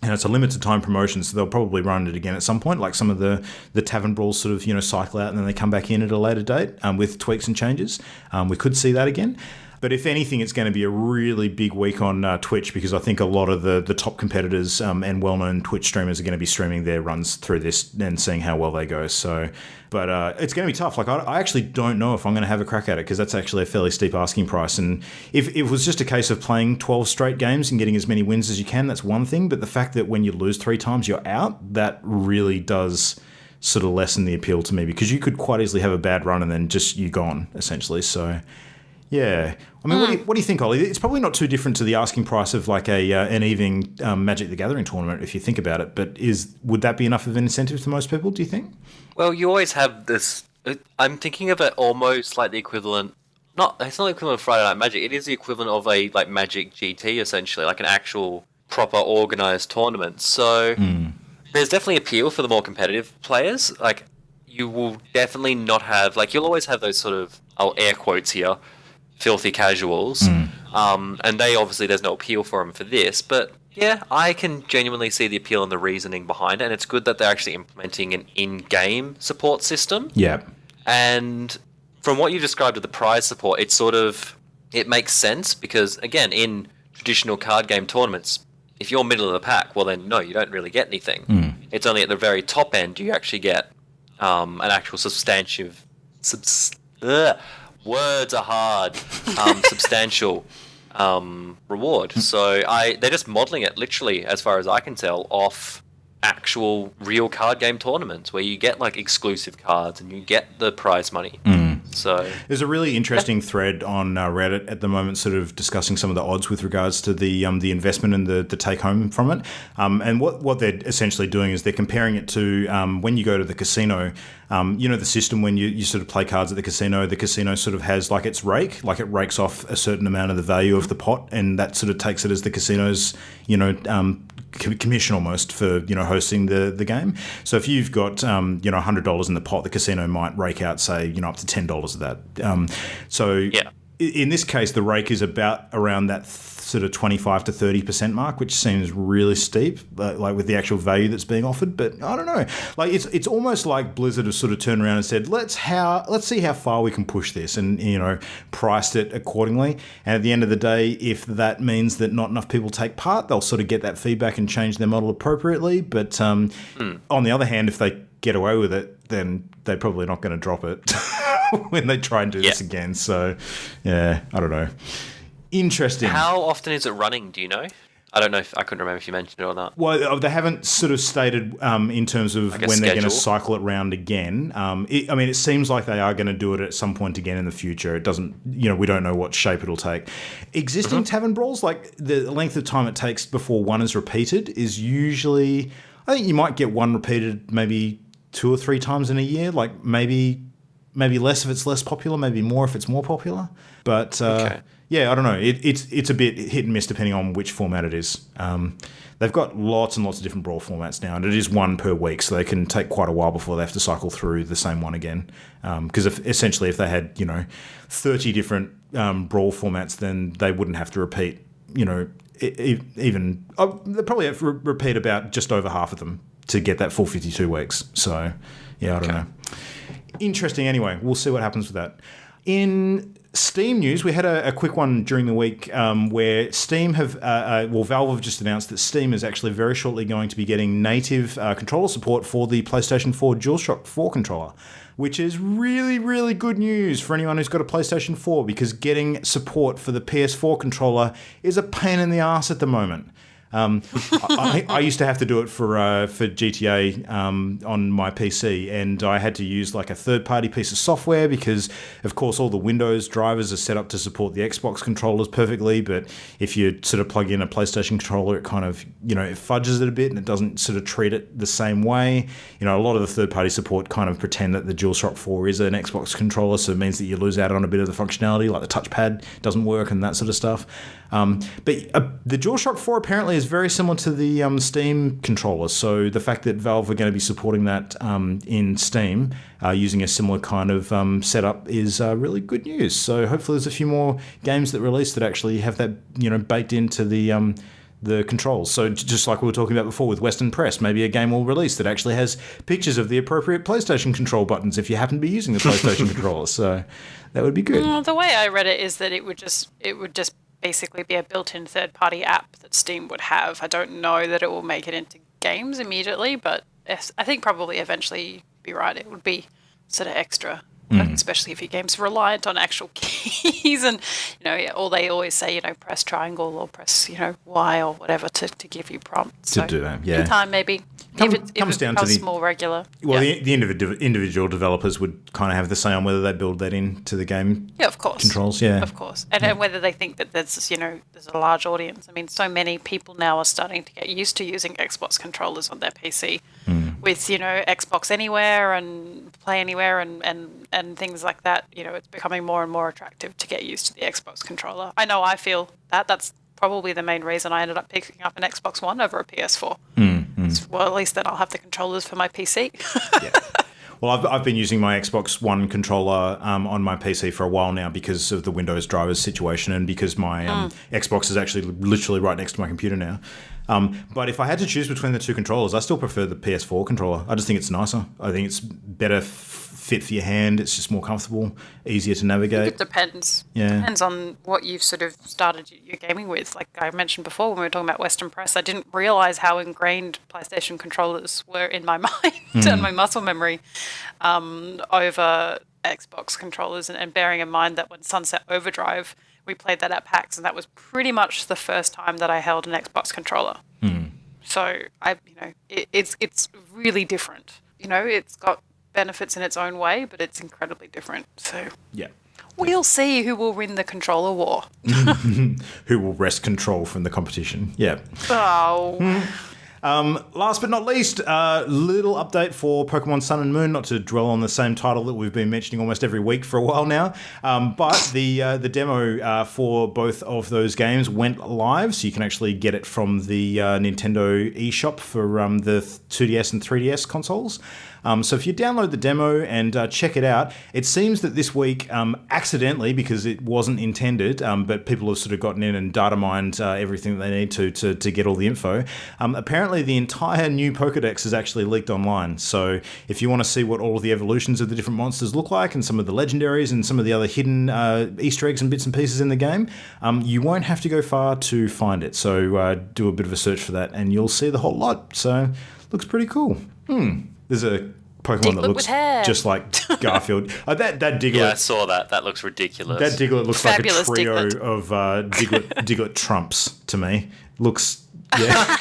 it's a limited time promotion, so they'll probably run it again at some point, like some of the Tavern Brawls sort of cycle out and then they come back in at a later date with tweaks and changes. We could see that again. But if anything, it's going to be a really big week on Twitch, because I think a lot of the top competitors and well-known Twitch streamers are going to be streaming their runs through this and seeing how well they go. So, but it's going to be tough. Like I actually don't know if I'm going to have a crack at it, because that's actually a fairly steep asking price. And if it was just a case of playing 12 straight games and getting as many wins as you can, that's one thing. But the fact that when you lose 3 times, you're out, that really does sort of lessen the appeal to me, because you could quite easily have a bad run and then just you're gone, essentially. So yeah. I mean, what do you think, Ollie? It's probably not too different to the asking price of like an evening Magic the Gathering tournament, if you think about it. But would that be enough of an incentive to most people, do you think? Well, you always have this. I'm thinking of it almost like the equivalent. It's not the equivalent of Friday Night Magic. It is the equivalent of a like Magic GT, essentially, like an actual proper organized tournament. So there's definitely appeal for the more competitive players. Like you will definitely not have you'll always have those sort of, I'll air quotes here, filthy casuals, and they obviously there's no appeal for them for this, but yeah, I can genuinely see the appeal and the reasoning behind it, and it's good that they're actually implementing an in-game support system. Yeah. And from what you described with the prize support, it makes sense, because again, in traditional card game tournaments, if you're middle of the pack, well then no, you don't really get anything. It's only at the very top end you actually get an actual substantive words are hard. Substantial reward. So they're just modeling it literally, as far as I can tell, off actual real card game tournaments where you get like exclusive cards and you get the prize money. So there's a really interesting thread on Reddit at the moment, sort of discussing some of the odds with regards to the investment and the take home from it. And what they're essentially doing is they're comparing it to when you go to the casino. The system when you sort of play cards at the casino sort of has like its rake, like it rakes off a certain amount of the value of the pot, and that sort of takes it as the casino's commission almost for hosting the game. So if you've got $100 in the pot, the casino might rake out say up to $10 of that. In this case, the rake is about around that sort of 25 to 30% mark, which seems really steep, like with the actual value that's being offered. But I don't know, like it's almost like Blizzard have sort of turned around and said, let's see how far we can push this, and priced it accordingly. And at the end of the day, if that means that not enough people take part, they'll sort of get that feedback and change their model appropriately. But on the other hand, if they get away with it, then they're probably not going to drop it when they try and do this again. So yeah, I don't know. Interesting. How often is it running? Do you know? I don't know. I couldn't remember if you mentioned it or not. Well, they haven't sort of stated in terms of when they're going to cycle it round again. It seems like they are going to do it at some point again in the future. It doesn't, we don't know what shape it'll take. Existing tavern brawls, like the length of time it takes before one is repeated, is usually, I think you might get one repeated maybe 2 or 3 times in a year. Like maybe less if it's less popular, maybe more if it's more popular. But yeah, I don't know. It's a bit hit and miss depending on which format it is. They've got lots and lots of different brawl formats now, and it is one per week, so they can take quite a while before they have to cycle through the same one again. Because essentially, if they had 30 different brawl formats, then they wouldn't have to repeat. Even they probably have to repeat about just over half of them to get that full 52 weeks. So yeah, I don't know. Interesting. Anyway, we'll see what happens with that. In Steam news, we had a quick one during the week where Steam Valve have just announced that Steam is actually very shortly going to be getting native controller support for the PlayStation 4 DualShock 4 controller, which is really, really good news for anyone who's got a PlayStation 4, because getting support for the PS4 controller is a pain in the ass at the moment. I used to have to do it for GTA on my PC, and I had to use like a third-party piece of software because, of course, all the Windows drivers are set up to support the Xbox controllers perfectly. But if you sort of plug in a PlayStation controller, it kind of it fudges it a bit and it doesn't sort of treat it the same way. A lot of the third-party support kind of pretend that the DualShock 4 is an Xbox controller, so it means that you lose out on a bit of the functionality, like the touchpad doesn't work and that sort of stuff. But the DualShock 4 apparently is very similar to the Steam controller, so the fact that Valve are going to be supporting that in Steam using a similar kind of setup is really good news. So hopefully there's a few more games that release that actually have that baked into the controls. So just like we were talking about before with Western Press, maybe a game will release that actually has pictures of the appropriate PlayStation control buttons if you happen to be using the PlayStation controller. So that would be good. Well, the way I read it is that it would just basically be a built-in third-party app that Steam would have. I don't know that it will make it into games immediately, but yes, I think probably eventually you'd be right. It would be sort of extra, especially if your game's reliant on actual keys and, or they always say, press triangle or press, Y or whatever to give you prompts. To do that, yeah. In time, maybe. If it becomes more regular. Well, the individual developers would kind of have the say on whether they build that into the game. Yeah, of course. Controls, yeah. Of course. And whether they think that there's a large audience. I mean, so many people now are starting to get used to using Xbox controllers on their PC with, Xbox Anywhere and Play Anywhere and things like that. It's becoming more and more attractive to get used to the Xbox controller. I know I feel that. That's probably the main reason I ended up picking up an Xbox One over a PS4. Well, at least then I'll have the controllers for my PC. Yeah. Well, I've been using my Xbox One controller on my PC for a while now because of the Windows drivers situation and because my Xbox is actually literally right next to my computer now. But if I had to choose between the two controllers, I still prefer the PS4 controller. I just think it's nicer. I think it's better fit for your hand. It's just more comfortable, easier to navigate. It depends. Yeah. Depends on what you've sort of started your gaming with. Like I mentioned before when we were talking about Western Press, I didn't realise how ingrained PlayStation controllers were in my mind and my muscle memory over Xbox controllers. And bearing in mind that when Sunset Overdrive We played that at PAX, and that was pretty much the first time that I held an Xbox controller. So it's really different. It's got benefits in its own way, but it's incredibly different. So Yeah. we'll see who will win the controller war. Who will wrest control from the competition? Yeah. Oh. Last but not least, little update for Pokemon Sun and Moon, not to dwell on the same title that we've been mentioning almost every week for a while now, but the demo for both of those games went live, so you can actually get it from the Nintendo eShop for the 2DS and 3DS consoles. So if you download the demo and check it out, it seems that this week, accidentally, because it wasn't intended, but people have sort of gotten in and data mined everything that they need to get all the info. Apparently, the entire new Pokedex is actually leaked online. So if you want to see what all of the evolutions of the different monsters look like, and some of the legendaries and some of the other hidden Easter eggs and bits and pieces in the game, you won't have to go far to find it. So do a bit of a search for that, and you'll see the whole lot. So looks pretty cool. There's a Pokemon that looks just like Garfield. That Diglett. Yeah, I saw that. That looks ridiculous. That Diglett looks Fabulous like a trio Diglett. of Diglett trumps to me. Looks, yeah,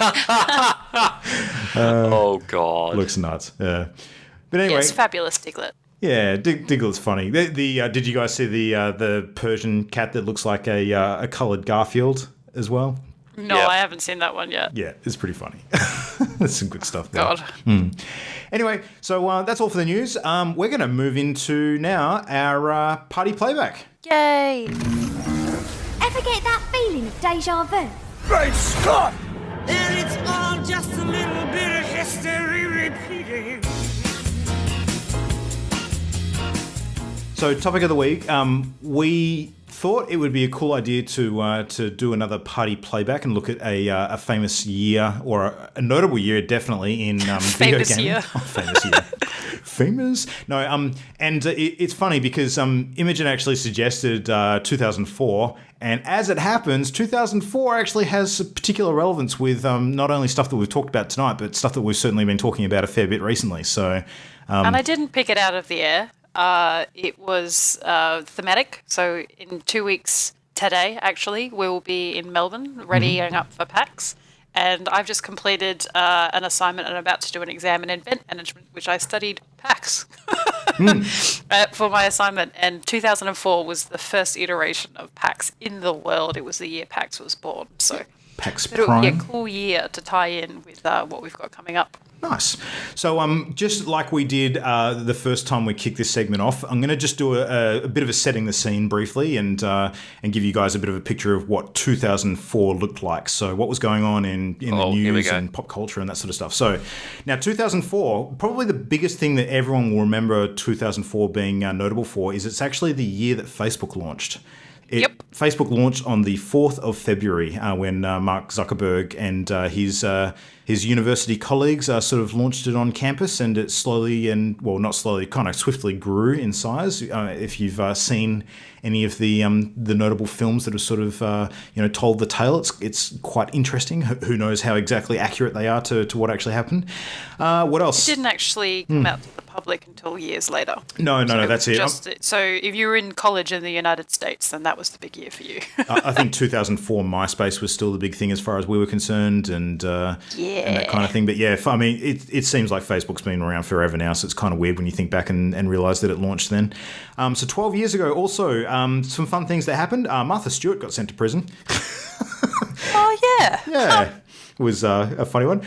Oh god. looks nuts. Yeah. But anyway, Yes, fabulous Diglett. yeah, Diglett's funny. Did you guys see the Persian cat that looks like a coloured Garfield as well? No, Yep. I haven't seen that one yet. Yeah, it's pretty funny. There's some good stuff there. God. Anyway, so that's all for the news. We're going to move into now our party playback. Yay. Ever get that feeling of deja vu? Great Scott! And it's all just a little bit of history repeating. So, topic of the week. We thought it would be a cool idea to do another party playback and look at a famous year, or a notable year, definitely in video Famous gaming. year. Oh, famous year. Famous? No, and it's funny because Imogen actually suggested 2004, and as it happens, 2004 actually has a particular relevance with not only stuff that we've talked about tonight, but stuff that we've certainly been talking about a fair bit recently. So, And I didn't pick it out of the air. It was thematic. So in 2 weeks today, actually, we will be in Melbourne, readying up for PAX. And I've just completed an assignment and I'm about to do an exam in event management, which I studied PAX for my assignment. And 2004 was the first iteration of PAX in the world. It was the year PAX was born. So PAX it would be a Prime. cool year to tie in with what we've got coming up. Nice. So, just like we did the first time we kicked this segment off, I'm going to just do a bit of a setting the scene briefly and give you guys a bit of a picture of what 2004 looked like. So, what was going on in the here we news go. and pop culture and that sort of stuff. So, now 2004, probably the biggest thing that everyone will remember 2004 being notable for is it's actually the year that Facebook launched. Yep. Facebook launched on the 4th of February when Mark Zuckerberg and his university colleagues sort of launched it on campus, and it slowly not slowly, kind of swiftly grew in size. If you've seen any of the notable films that have sort of told the tale, it's quite interesting. Who knows how exactly accurate they are to what actually happened. What else? It didn't actually come out to the public until years later. No, So that's was it. just- so if you were in college in the United States, then that was the big year for you. I think 2004 MySpace was still the big thing as far as we were concerned, and that kind of thing. But yeah, I mean, it seems like Facebook's been around forever now, so it's kind of weird when you think back and realise that it launched then. So 12 years ago, also some fun things that happened. Martha Stewart got sent to prison. Oh, yeah. Yeah. Was a funny one.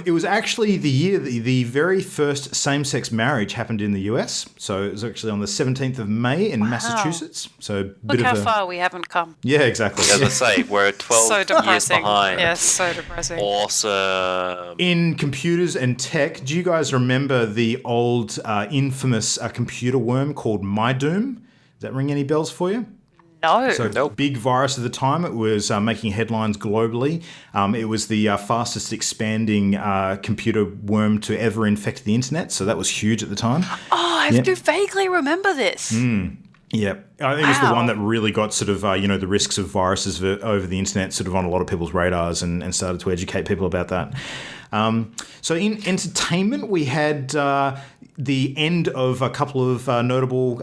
It was actually the year that the very first same-sex marriage happened in the US. So it was actually on the 17th of May in Massachusetts. So a bit Look how of a far we haven't come. yeah, exactly. As I say, we're 12 So years depressing. behind. Yes, so depressing. Awesome. In computers and tech, do you guys remember the old infamous computer worm called MyDoom? Does that ring any bells for you? No. So Nope. big virus at the time. It was making headlines globally. It was the fastest expanding computer worm to ever infect the internet. So that was huge at the time. I do vaguely remember this. Yeah, I think it was the Wow. one that really got sort of, the risks of viruses over the internet sort of on a lot of people's radars and started to educate people about that. So in entertainment, we had the end of a couple of notable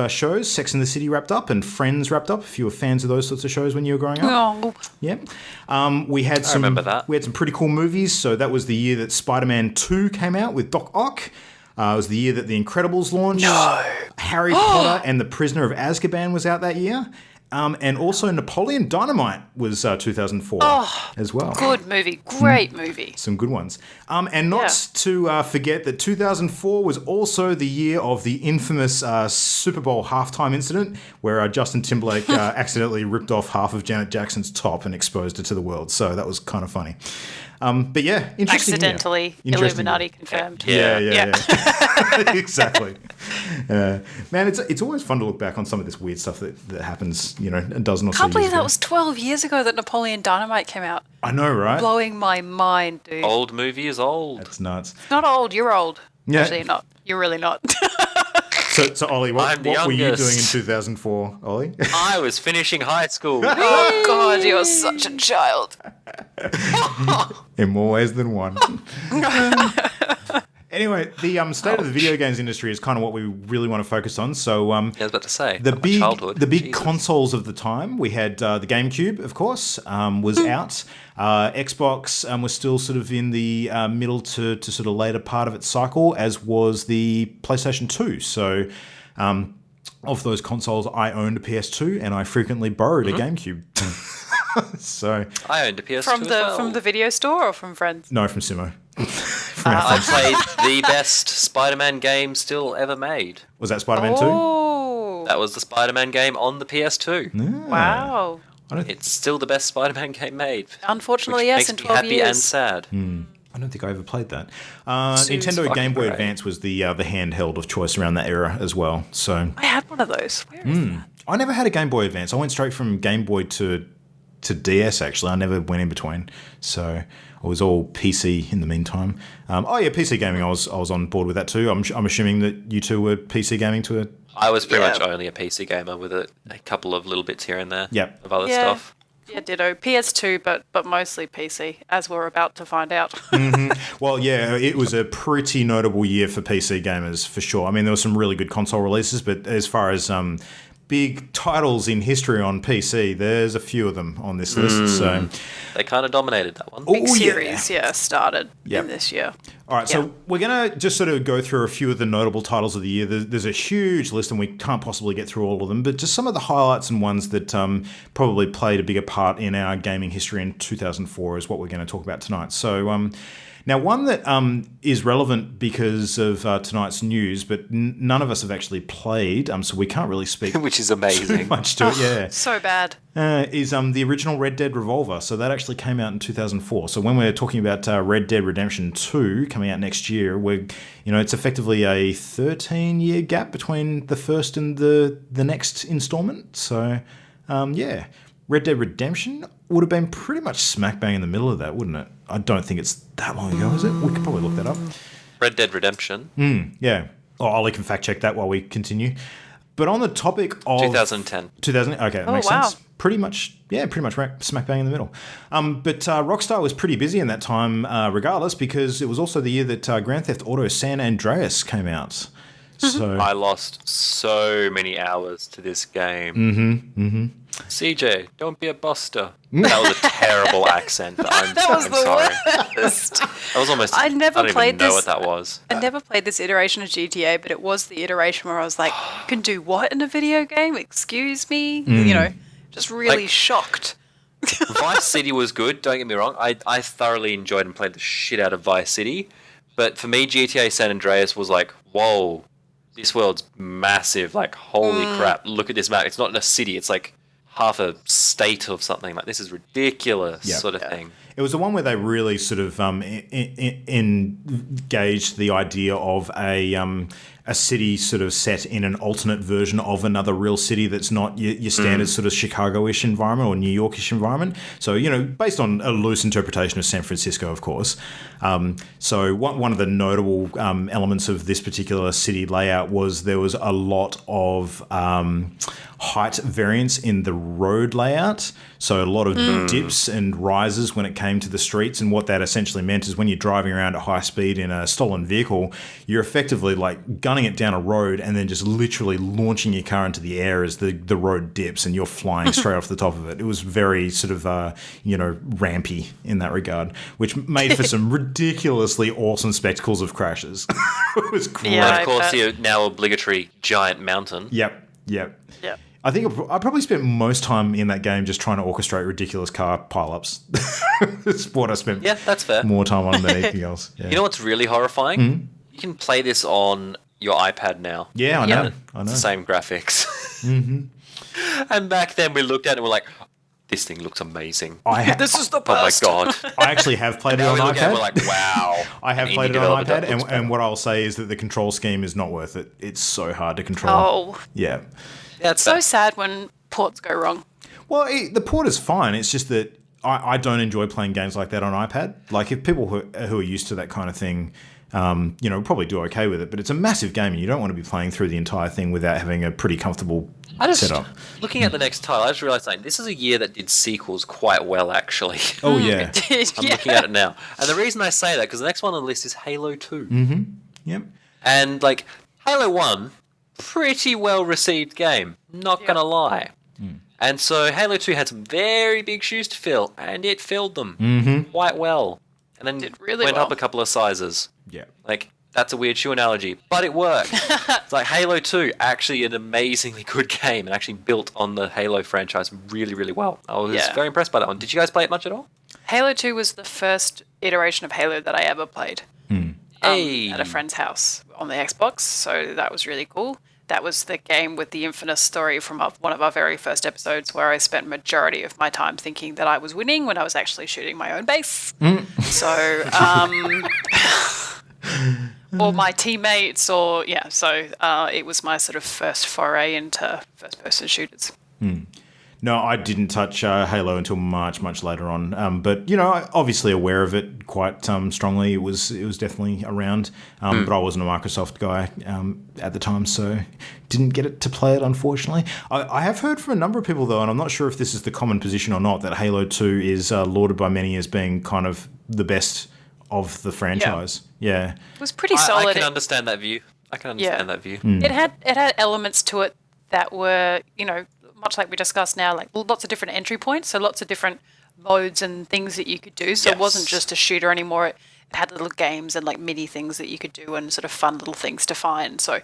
shows. Sex and the City wrapped up and Friends wrapped up, if you were fans of those sorts of shows when you were growing up. Oh. Yeah. We had some, remember that. We had some pretty cool movies. So that was the year that Spider-Man 2 came out with Doc Ock. It was the year that The Incredibles launched. No. Harry Potter and the Prisoner of Azkaban was out that year. And also Napoleon Dynamite was 2004 as well. Good movie. Great movie. Some good ones. And not to forget that 2004 was also the year of the infamous Super Bowl halftime incident where Justin Timberlake accidentally ripped off half of Janet Jackson's top and exposed it to the world. So that was kind of funny. But yeah, interesting. Accidentally, Illuminati confirmed. Yeah. Exactly. Man, it's always fun to look back on some of this weird stuff that happens, a dozen or so Can't believe years that ago. was 12 years ago that Napoleon Dynamite came out. I know, right? Blowing my mind, dude. Old movie is old. That's nuts. Not old, you're old. Yeah. Actually, you're not. You're really not. So Ollie, what I'm the were you doing in youngest. 2004, Ollie? I was finishing high school. Oh, God, you're such a child. In more ways than one. Anyway, the state of the video games industry is kind of what we really want to focus on. So, I was about to say, the my big childhood. Jesus. Jesus. Consoles of the time, we had the GameCube, of course, was out. Xbox was still sort of in the middle to sort of later part of its cycle, as was the PlayStation 2. So, of those consoles, I owned a PS2 and I frequently borrowed a GameCube. So I owned a PS2 From as the well. from the video store or from friends? no, from Simo. From our I friends. played the best Spider-Man game still ever made. Was that Spider-Man 2? Oh, That was the Spider-Man game on the PS2. wow. It's still the best Spider-Man game made. Unfortunately, Which yes, makes in me 12 happy years. and sad. I don't think I ever played that. Sue's Nintendo Game Boy fucking great. Advance was the handheld of choice around that era as well. So I had one of those. Where is that? I never had a Game Boy Advance. I went straight from Game Boy to DS, actually. I never went in between. So I was all PC in the meantime. PC gaming, I was on board with that too. I'm assuming that you two were PC gaming to a... I was pretty much only a PC gamer with a couple of little bits here and there Yep. of other Yeah. stuff. Yeah, ditto. PS2, but mostly PC, as we're about to find out. Well, yeah, it was a pretty notable year for PC gamers, for sure. I mean, there were some really good console releases, but as far as big titles in history on PC, there's a few of them on this list. So, They kind of dominated that one. Big Oh, yeah. series, started Yep. in this year. all right, so we're going to just sort of go through a few of the notable titles of the year. There's a huge list, and we can't possibly get through all of them, but just some of the highlights and ones that probably played a bigger part in our gaming history in 2004 is what we're going to talk about tonight. So, now, one that is relevant because of tonight's news, but none of us have actually played, so we can't really speak Which is too amazing. much to it. Yeah. So bad. Is the original Red Dead Revolver. So that actually came out in 2004. So when we're talking about Red Dead Redemption 2 coming out next year, it's effectively a 13-year gap between the first and the next installment. So, Red Dead Redemption would have been pretty much smack bang in the middle of that, wouldn't it? I don't think it's that long ago, is it? We could probably look that up. Red Dead Redemption, Yeah. Oh, Ollie can fact check that while we continue. But on the topic of 2010. 2000. Okay, that makes wow. sense. Pretty much smack bang in the middle. But Rockstar was pretty busy in that time, regardless, because it was also the year that Grand Theft Auto San Andreas came out. So I lost so many hours to this game. CJ, don't be a buster. That was a terrible accent. I'm That was fucking the sorry. worst. That was almost. I never I don't played even know this. what that was. I never played this iteration of GTA, but it was the iteration where I was like, you can do what in a video game? Excuse me? Just really Like- shocked. Vice City was good. Don't get me wrong. I thoroughly enjoyed and played the shit out of Vice City. But for me, GTA San Andreas was like, whoa, this world's massive. Like, holy crap! Look at this map. It's not in a city. It's like half a state of something. Like, this is ridiculous, Yeah. sort of thing. it was the one where they really sort of engaged the idea of a city sort of set in an alternate version of another real city that's not your standard sort of Chicago-ish environment or New York-ish environment. So, based on a loose interpretation of San Francisco, of course. So one of the notable elements of this particular city layout was there was a lot of height variance in the road layout. So a lot of dips and rises when it came to the streets. And what that essentially meant is when you're driving around at high speed in a stolen vehicle, you're effectively like gunning it down a road and then just literally launching your car into the air as the road dips and you're flying straight off the top of it. It was very sort of, rampy in that regard, which made for some ridiculously awesome spectacles of crashes. It was great. Yeah, And of course, bet. your now obligatory giant mountain. Yep. Yeah. I think I probably spent most time in that game just trying to orchestrate ridiculous car pileups. That's what I spent Yeah, that's fair. more time on than anything else. Yeah, You know what's really horrifying? You can play this on your iPad now. yeah I know. I It's know. the same graphics. And back then we looked at it and we're like, this thing looks amazing. This is the Oh my best. god. I actually have played it Now on we look at it iPad. and we're like, wow. I have An played indie it on developer iPad, looks and what I'll say is that the control scheme is not worth it. It's so hard to control. Oh, Yeah. Yeah, it's so fair. sad when ports go wrong. Well, the port is fine. It's just that I don't enjoy playing games like that on iPad. Like, if people who are used to that kind of thing, probably do okay with it. But it's a massive game, and you don't want to be playing through the entire thing without having a pretty comfortable setup. Looking at the next title, I just realised like, this is a year that did sequels quite well, actually. Oh, yeah. I'm looking at it now. And the reason I say that, because the next one on the list is Halo 2. Yep. And, like, Halo 1, pretty well-received game. Not going to lie. And so Halo 2 had some very big shoes to fill, and it filled them quite well. And then Did really went well. up a couple of sizes. Yeah. Like, that's a weird shoe analogy, but it worked. It's like Halo 2, actually an amazingly good game, and actually built on the Halo franchise really, really well. I was Yeah. very impressed by that one. Did you guys play it much at all? Halo 2 was the first iteration of Halo that I ever played Hey. at a friend's house on the Xbox, so that was really cool. That was the game with the infamous story from one of our very first episodes where I spent majority of my time thinking that I was winning when I was actually shooting my own base. So, or my teammates, so it was my sort of first foray into first-person shooters. No, I didn't touch Halo until much later on. But obviously aware of it quite strongly. It was definitely around, but I wasn't a Microsoft guy at the time, so didn't get it to play it, unfortunately. I have heard from a number of people though, and I'm not sure if this is the common position or not, that Halo 2 is lauded by many as being kind of the best of the franchise. Yeah. It was pretty solid. I can understand that view. That view. It had elements to it that were, much like we discussed now, like lots of different entry points, so lots of different modes and things that you could do. So it wasn't just a shooter anymore. It had little games and like mini things that you could do and sort of fun little things to find. So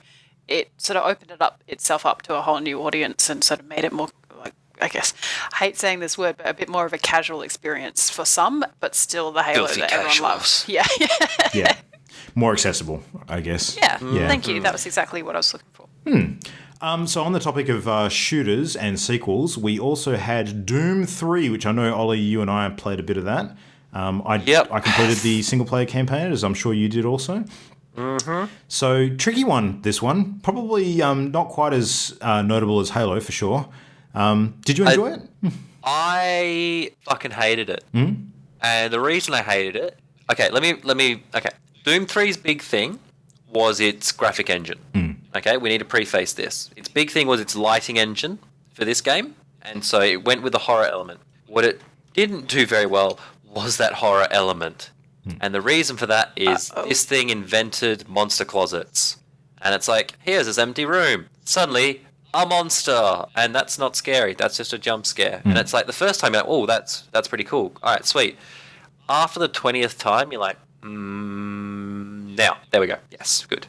it sort of opened itself up to a whole new audience and sort of made it more, like, I guess, I hate saying this word, but a bit more of a casual experience for some, but still the Halo Filthy that everyone loves. casuals. Yeah. Yeah. More accessible, I guess. Yeah. Thank you. That was exactly what I was looking for. So on the topic of shooters and sequels, we also had Doom 3, which I know, Ollie, you and I played a bit of that. I completed the single-player campaign, as I'm sure you did also. So tricky one, this one. Probably not quite as notable as Halo, for sure. Did you enjoy it? I fucking hated it. And the reason I hated it... Okay, Doom 3's big thing was its graphic engine. Okay, we need to preface this. Its big thing was its lighting engine for this game, and so it went with the horror element. What it didn't do very well was that horror element. And the reason for that is this thing invented monster closets. And it's like, here's this empty room. Suddenly, a monster. And that's not scary. That's just a jump scare. And it's like the first time you're like, oh, that's pretty cool. All right, sweet. After the 20th time, you're like, now, there we go. Yes, good.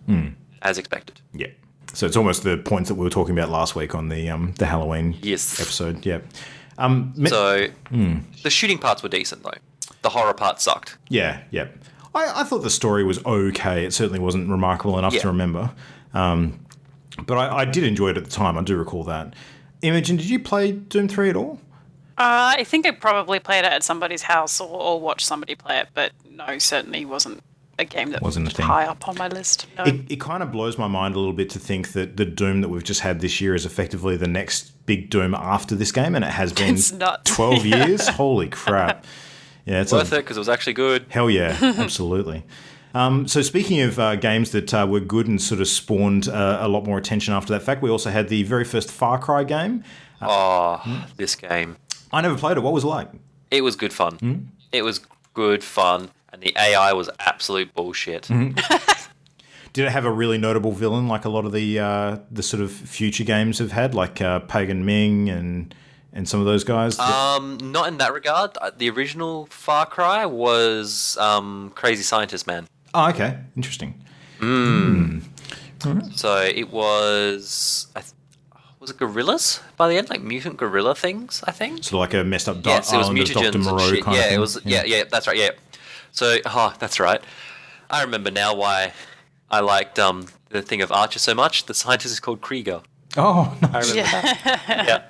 As expected. Yeah. So it's almost the points that we were talking about last week on the Halloween episode. Yeah. The shooting parts were decent, though. The horror part sucked. Yeah. I thought the story was okay. It certainly wasn't remarkable enough to remember. But I did enjoy it at the time. I do recall that. Imogen, did you play Doom 3 at all? I think I probably played it at somebody's house or watched somebody play it, but no, certainly wasn't a game that Wasn't a was thing. high up on my list. No. It kind of blows my mind a little bit to think that the Doom that we've just had this year is effectively the next big Doom after this game, and it has been It's nuts. 12 years. Holy crap. Yeah, it's Worth it, because it was actually good. Hell yeah, absolutely. So speaking of games that were good and sort of spawned a lot more attention after that fact, we also had the very first Far Cry game. This game. I never played it. What was it like? It was good fun. It was good fun, and the AI was absolute bullshit. Did it have a really notable villain like a lot of the sort of future games have had, like Pagan Ming and some of those guys? Not in that regard. The original Far Cry was Crazy Scientist Man. Oh, okay. Interesting. So it was... was it gorillas by the end? Like mutant gorilla things, I think? Sort of like a messed up Yes, it was island of Dr. mutagens and Moreau shit. kind of thing. It was, yeah, that's right, yeah. So, that's right. I remember now why I liked the thing of Archer so much. The scientist is called Krieger. Oh, I nice. remember that.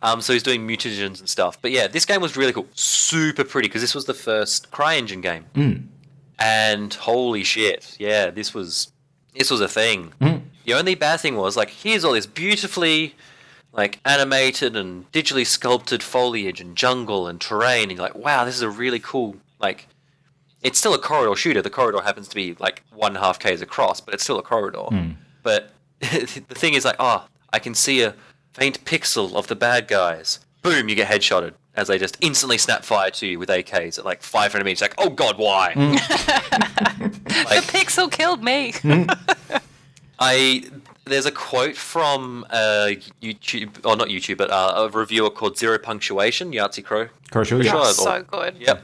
Yeah. So he's doing mutagens and stuff. But yeah, this game was really cool. Super pretty, because this was the first CryEngine game. And holy shit, yeah, this was a thing. The only bad thing was, like, here's all this beautifully, like, animated and digitally sculpted foliage and jungle and terrain, and you're like, wow, this is a really cool, like, it's still a corridor shooter. The corridor happens to be, like, 1.5 k's across, but it's still a corridor. But the thing is, like, I can see a faint pixel of the bad guys. Boom, you get headshotted as they just instantly snap fire to you with AKs at, like, 500 meters. Like, oh, God, why? The pixel killed me. There's a quote from YouTube, or not YouTube, but a reviewer called Zero Punctuation, Yahtzee Crow. Crochet, yeah. That's so good. Yep.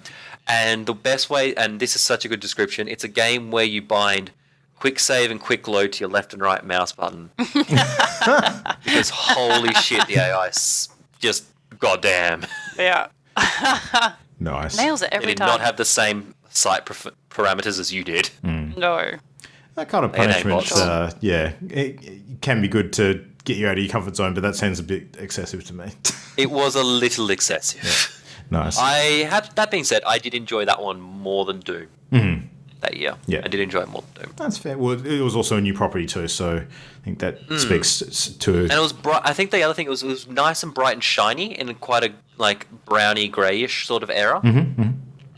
And the best way, and this is such a good description, it's a game where you bind quick save and quick load to your left and right mouse button. Because holy shit, the AI just goddamn. Yeah. Nice. Nails it It every did time. not have the same site parameters as you did. No. That kind of It ain't punishment, bots. it can be good to get you out of your comfort zone, but that sounds a bit excessive to me. It was a little excessive. Nice. That being said, I did enjoy that one more than Doom that year. Yeah. I did enjoy it more than Doom. That's fair. Well, it was also a new property too, so I think that speaks to... And it was bright. I think the other thing, it was nice and bright and shiny in quite a, like, browny greyish sort of era.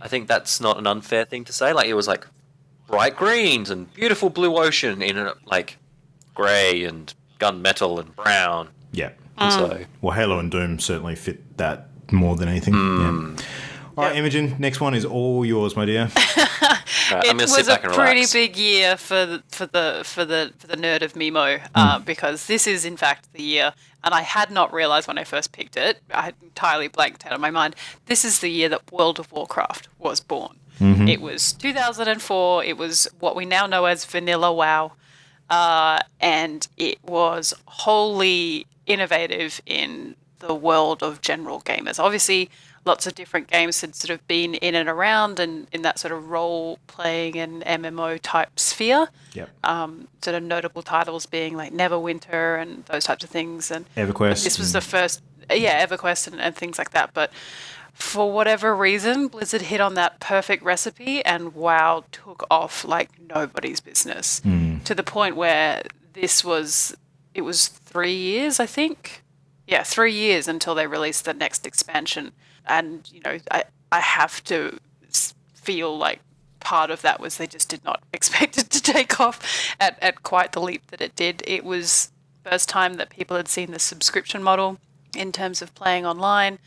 I think that's not an unfair thing to say. Like, it was like bright greens and beautiful blue ocean in a, like, grey and gunmetal and brown. Yeah. So Well, Halo and Doom certainly fit that more than anything. Yeah. All right, Imogen, next one is all yours, my dear. I'm It going to sit was a back and pretty relax. big year for the nerd of Mimo, because this is in fact the year, and I had not realized when I first picked it. I had entirely blanked out of my mind. This is the year that World of Warcraft was born. It was 2004. It was what we now know as Vanilla WoW, and it was wholly innovative in the world of general gamers. Obviously, lots of different games had sort of been in and around and in that sort of role-playing and MMO type sphere. Yep. Sort of notable titles being like Neverwinter and those types of things. And EverQuest. this was the first, EverQuest and things like that. But for whatever reason, Blizzard hit on that perfect recipe and WoW took off like nobody's business, to the point where it was 3 years, I think. Yeah, 3 years until they released the next expansion. And, you know, I have to feel like part of that was they just did not expect it to take off at quite the leap that it did. It was the first time that people had seen the subscription model in terms of playing online.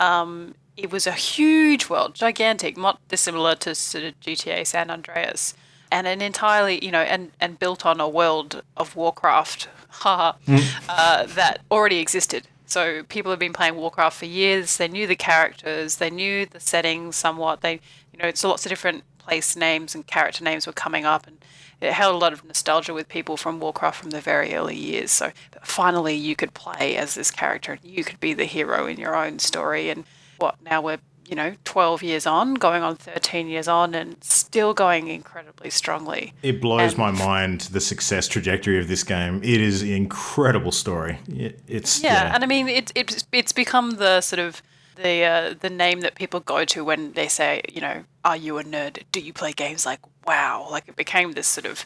It was a huge world, gigantic, not dissimilar to sort of GTA San Andreas, and an entirely, you know, and built on a world of Warcraft that already existed. So people have been playing Warcraft for years. They knew the characters, they knew the settings somewhat. It's lots of different place names and character names were coming up, and it held a lot of nostalgia with people from Warcraft from the very early years. So finally you could play as this character and you could be the hero in your own story. And now we're, 12 years on, going on 13 years on, and still going incredibly strongly. It blows my mind, the success trajectory of this game. It is an incredible story. And I mean, it's become the sort of the name that people go to when they say, are you a nerd? Do you play games like WoW? Like, it became this sort of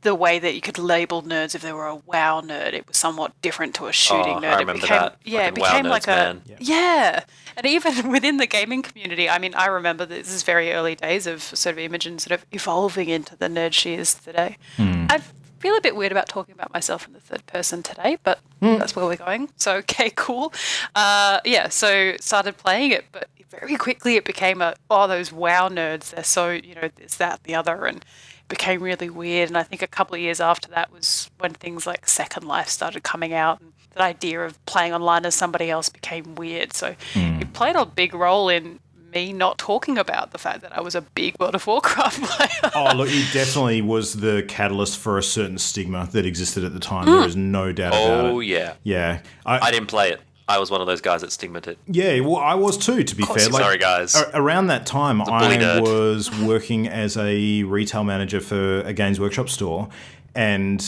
the way that you could label nerds if they were a WoW nerd. It was somewhat different to a shooting nerd. I remember that. Yeah, it Fucking WoW became nerds, like a man. yeah. And even within the gaming community, I mean, I remember this is very early days of sort of Imogen sort of evolving into the nerd she is today. I feel a bit weird about talking about myself in the third person today, but that's where we're going. So, okay, cool. So started playing it, but very quickly it became those WoW nerds, they're so, this, that, the other, and it became really weird. And I think a couple of years after that was when things like Second Life started coming out, and that idea of playing online as somebody else became weird. So it played a big role in me not talking about the fact that I was a big World of Warcraft player. Oh, look, it definitely was the catalyst for a certain stigma that existed at the time. There is no doubt about it. Oh, yeah. Yeah. I didn't play it. I was one of those guys that stigmatized it. Yeah, well, I was too, to be fair. Sorry, guys. Around that time, bully I nerd. was working as a retail manager for a Games Workshop store. And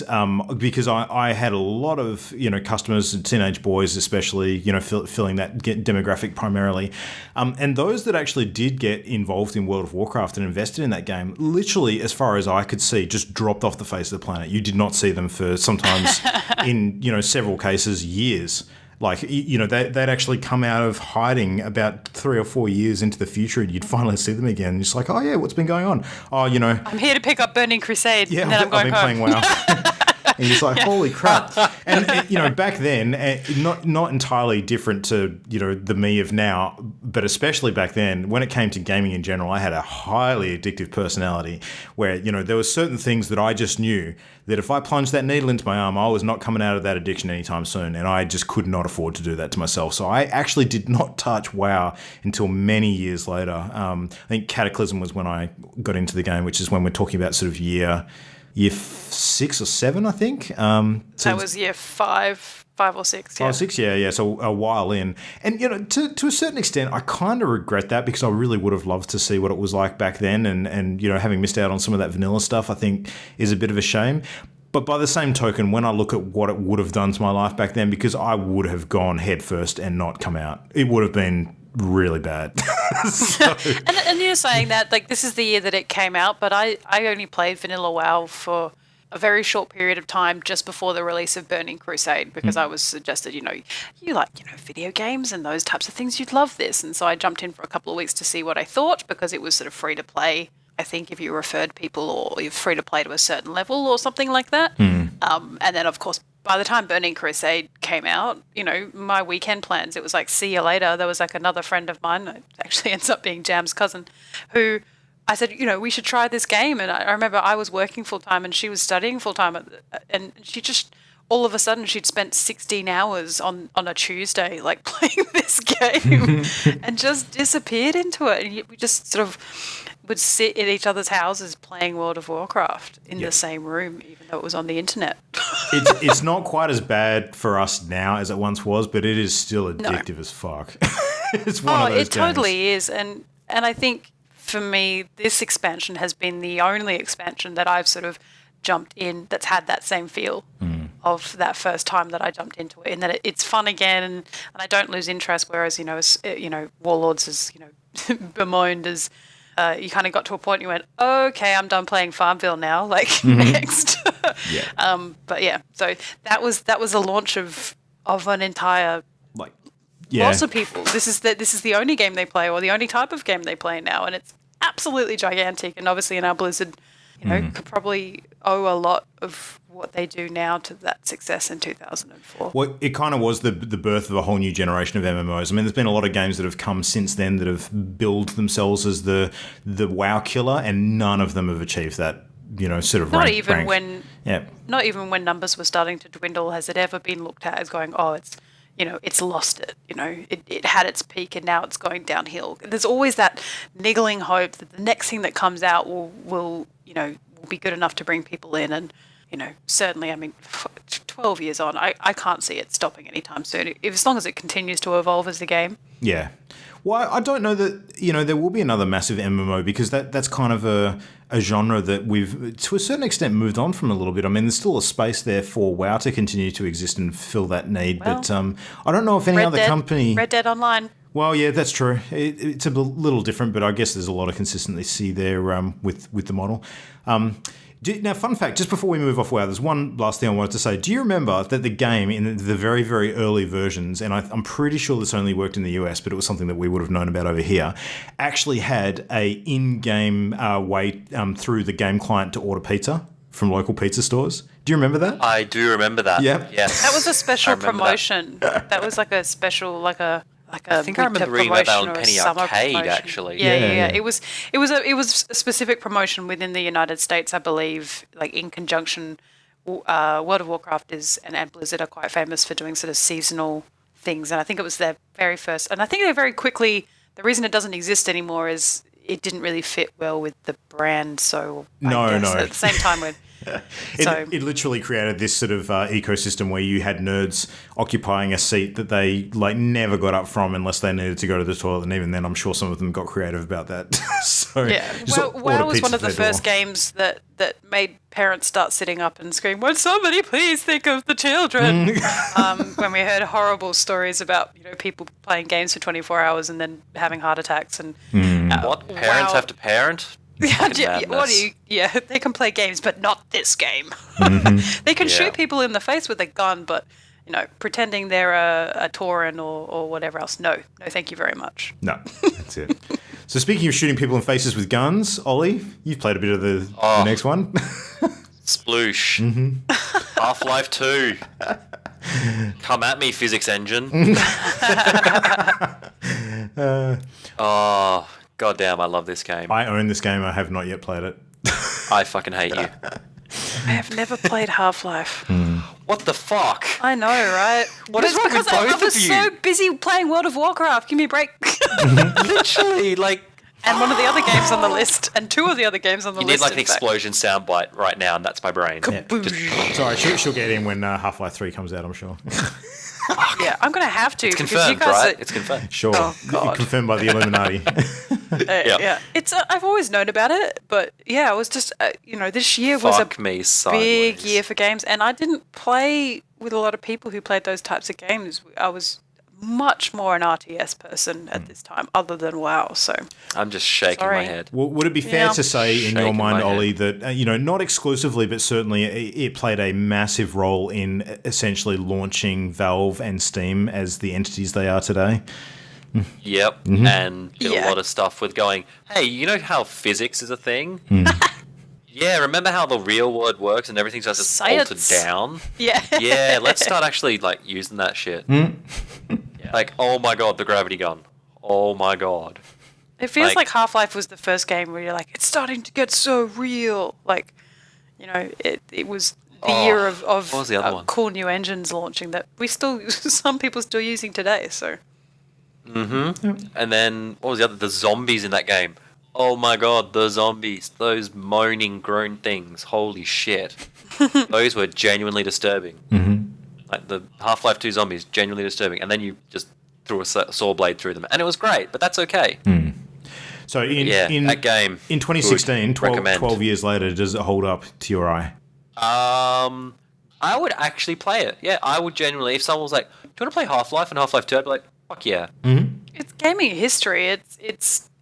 because I had a lot of, customers, teenage boys especially, filling that demographic primarily. And those that actually did get involved in World of Warcraft and invested in that game, literally, as far as I could see, just dropped off the face of the planet. You did not see them for sometimes, in, several cases, years. Like, they'd actually come out of hiding about 3 or 4 years into the future, and you'd finally see them again. And it's like, oh, yeah, what's been going on? Oh, I'm here to pick up Burning Crusade, yeah, and then I'm going been home. playing WoW. And he's like, holy crap. And, back then, not entirely different to, the me of now, but especially back then, when it came to gaming in general, I had a highly addictive personality where, there were certain things that I just knew that if I plunged that needle into my arm, I was not coming out of that addiction anytime soon. And I just could not afford to do that to myself. So I actually did not touch WoW until many years later. I think Cataclysm was when I got into the game, which is when we're talking about sort of year 6 or 7, I think. That was year 5 or 6. Yeah. 5 or 6, yeah. So a while in. And, to a certain extent, I kind of regret that because I really would have loved to see what it was like back then. And having missed out on some of that vanilla stuff, I think is a bit of a shame. But by the same token, when I look at what it would have done to my life back then, because I would have gone headfirst and not come out, it would have been really bad. And you're saying that, like, this is the year that it came out, but I only played Vanilla WoW for a very short period of time just before the release of Burning Crusade because I was suggested, you like, video games and those types of things, you'd love this. And so I jumped in for a couple of weeks to see what I thought because it was sort of free to play. I think if you referred people or you're free to play to a certain level or something like that. And then, of course, by the time Burning Crusade came out, my weekend plans, it was like, see you later. There was like another friend of mine, it actually ends up being Jam's cousin, who I said, we should try this game. And I remember I was working full time and she was studying full time. And she just, all of a sudden, she'd spent 16 hours on a Tuesday, like playing this game and just disappeared into it. And we just sort of would sit in each other's houses playing World of Warcraft in the same room, even though it was on the internet. It's not quite as bad for us now as it once was, but it is still addictive as fuck. It's one of those it totally is. And I think for me, this expansion has been the only expansion that I've sort of jumped in that's had that same feel of that first time that I jumped into it, and that it's fun again, and I don't lose interest. Whereas Warlords is bemoaned as you kind of got to a point you went, okay, I'm done playing Farmville now. Like next, but yeah, so that was the launch of an entire lots of people. This is the only game they play or the only type of game they play now, and it's absolutely gigantic. And obviously, now Blizzard, could probably owe a lot of what they do now to that success in 2004. Well, it kind of was the birth of a whole new generation of MMOs. I mean, there's been a lot of games that have come since then that have billed themselves as the WoW killer, and none of them have achieved that, sort of not rank. even when numbers were starting to dwindle has it ever been looked at as going, oh, it's lost it. It had its peak and now it's going downhill. There's always that niggling hope that the next thing that comes out will be good enough to bring people in. And, certainly, I mean, 12 years on, I can't see it stopping anytime soon, as long as it continues to evolve as a game. Yeah. Well, I don't know that, there will be another massive MMO because that's kind of a genre that we've, to a certain extent, moved on from a little bit. I mean, there's still a space there for WoW to continue to exist and fill that need. Well, but I don't know if any other company... Red Dead Online. Well, yeah, that's true. It's a little different, but I guess there's a lot of consistency there with the model. Now, fun fact, just before we move off WoW, there's one last thing I wanted to say. Do you remember that the game in the very, very early versions, and I'm pretty sure this only worked in the US, but it was something that we would have known about over here, actually had a in-game way through the game client to order pizza from local pizza stores? Do you remember that? I do remember that. Yeah. Yes. That was a special I remember promotion. That was like a special, I think I remember reading about that on Penny Arcade, promotion. actually. Yeah. It was a specific promotion within the United States, I believe, like in conjunction. World of Warcraft and Blizzard are quite famous for doing sort of seasonal things, and I think it was their very first. And I think they very quickly. The reason it doesn't exist anymore is it didn't really fit well with the brand. So I guess at the same time with. It literally created this sort of ecosystem where you had nerds occupying a seat that they never got up from unless they needed to go to the toilet, and even then I'm sure some of them got creative about that. So WoW was one of the first games that made parents start sitting up and scream, "Would somebody please think of the children?" When we heard horrible stories about people playing games for 24 hours and then having heart attacks and What? Parents have to parent? They can play games, but not this game. They can shoot people in the face with a gun, but pretending they're a Tauren or whatever else. No, thank you very much. No, that's it. So speaking of shooting people in faces with guns, Ollie, you've played a bit of the next one. Sploosh. Half-Life 2. Come at me, physics engine. Goddamn, I love this game. I own this game. I have not yet played it. I fucking hate you. I have never played Half-Life. What the fuck? I know, right? What is wrong with both of you? I was so busy playing World of Warcraft. Give me a break. Literally, And one of the other games on the list, and two of the other games on the you list. need an explosion soundbite right now, and that's my brain. Sorry, she'll get in when Half-Life 3 comes out, I'm sure. Yeah, I'm going to have to. It's because confirmed, you guys right? It's confirmed. Sure. Oh, God. Confirmed by the Illuminati. Yeah. It's I've always known about it, but yeah, it was just this year was Fuck me big sideways. year for games, and I didn't play with a lot of people who played those types of games. I was much more an RTS person at this time, other than WoW. So I'm just shaking my head. Well, would it be fair to say, in your Shaking mind, my head. Ollie, that not exclusively, but certainly it played a massive role in essentially launching Valve and Steam as the entities they are today? Yep, and did a lot of stuff with going, hey, you know how physics is a thing? Yeah, remember how the real world works and everything's just Science. altered down? Yeah. Yeah, let's start actually using that shit. Oh my god, the gravity gun. Oh my god. It feels like Half-Life was the first game where you're like, it's starting to get so real. It was the year of what was the other one? cool new engines launching that some people still using today. So. And then, what was the other? The zombies in that game. Oh my god, the zombies. Those moaning, groan things. Holy shit. Those were genuinely disturbing. Like the Half-Life 2 zombies, genuinely disturbing. And then you just threw a saw blade through them. And it was great, but that's okay. So that game. In 2016, 12 12 years later, does it hold up to your eye? I would actually play it. Yeah, I would genuinely. If someone was like, do you want to play Half-Life and Half-Life 2? I'd be like, fuck yeah. It's gaming history.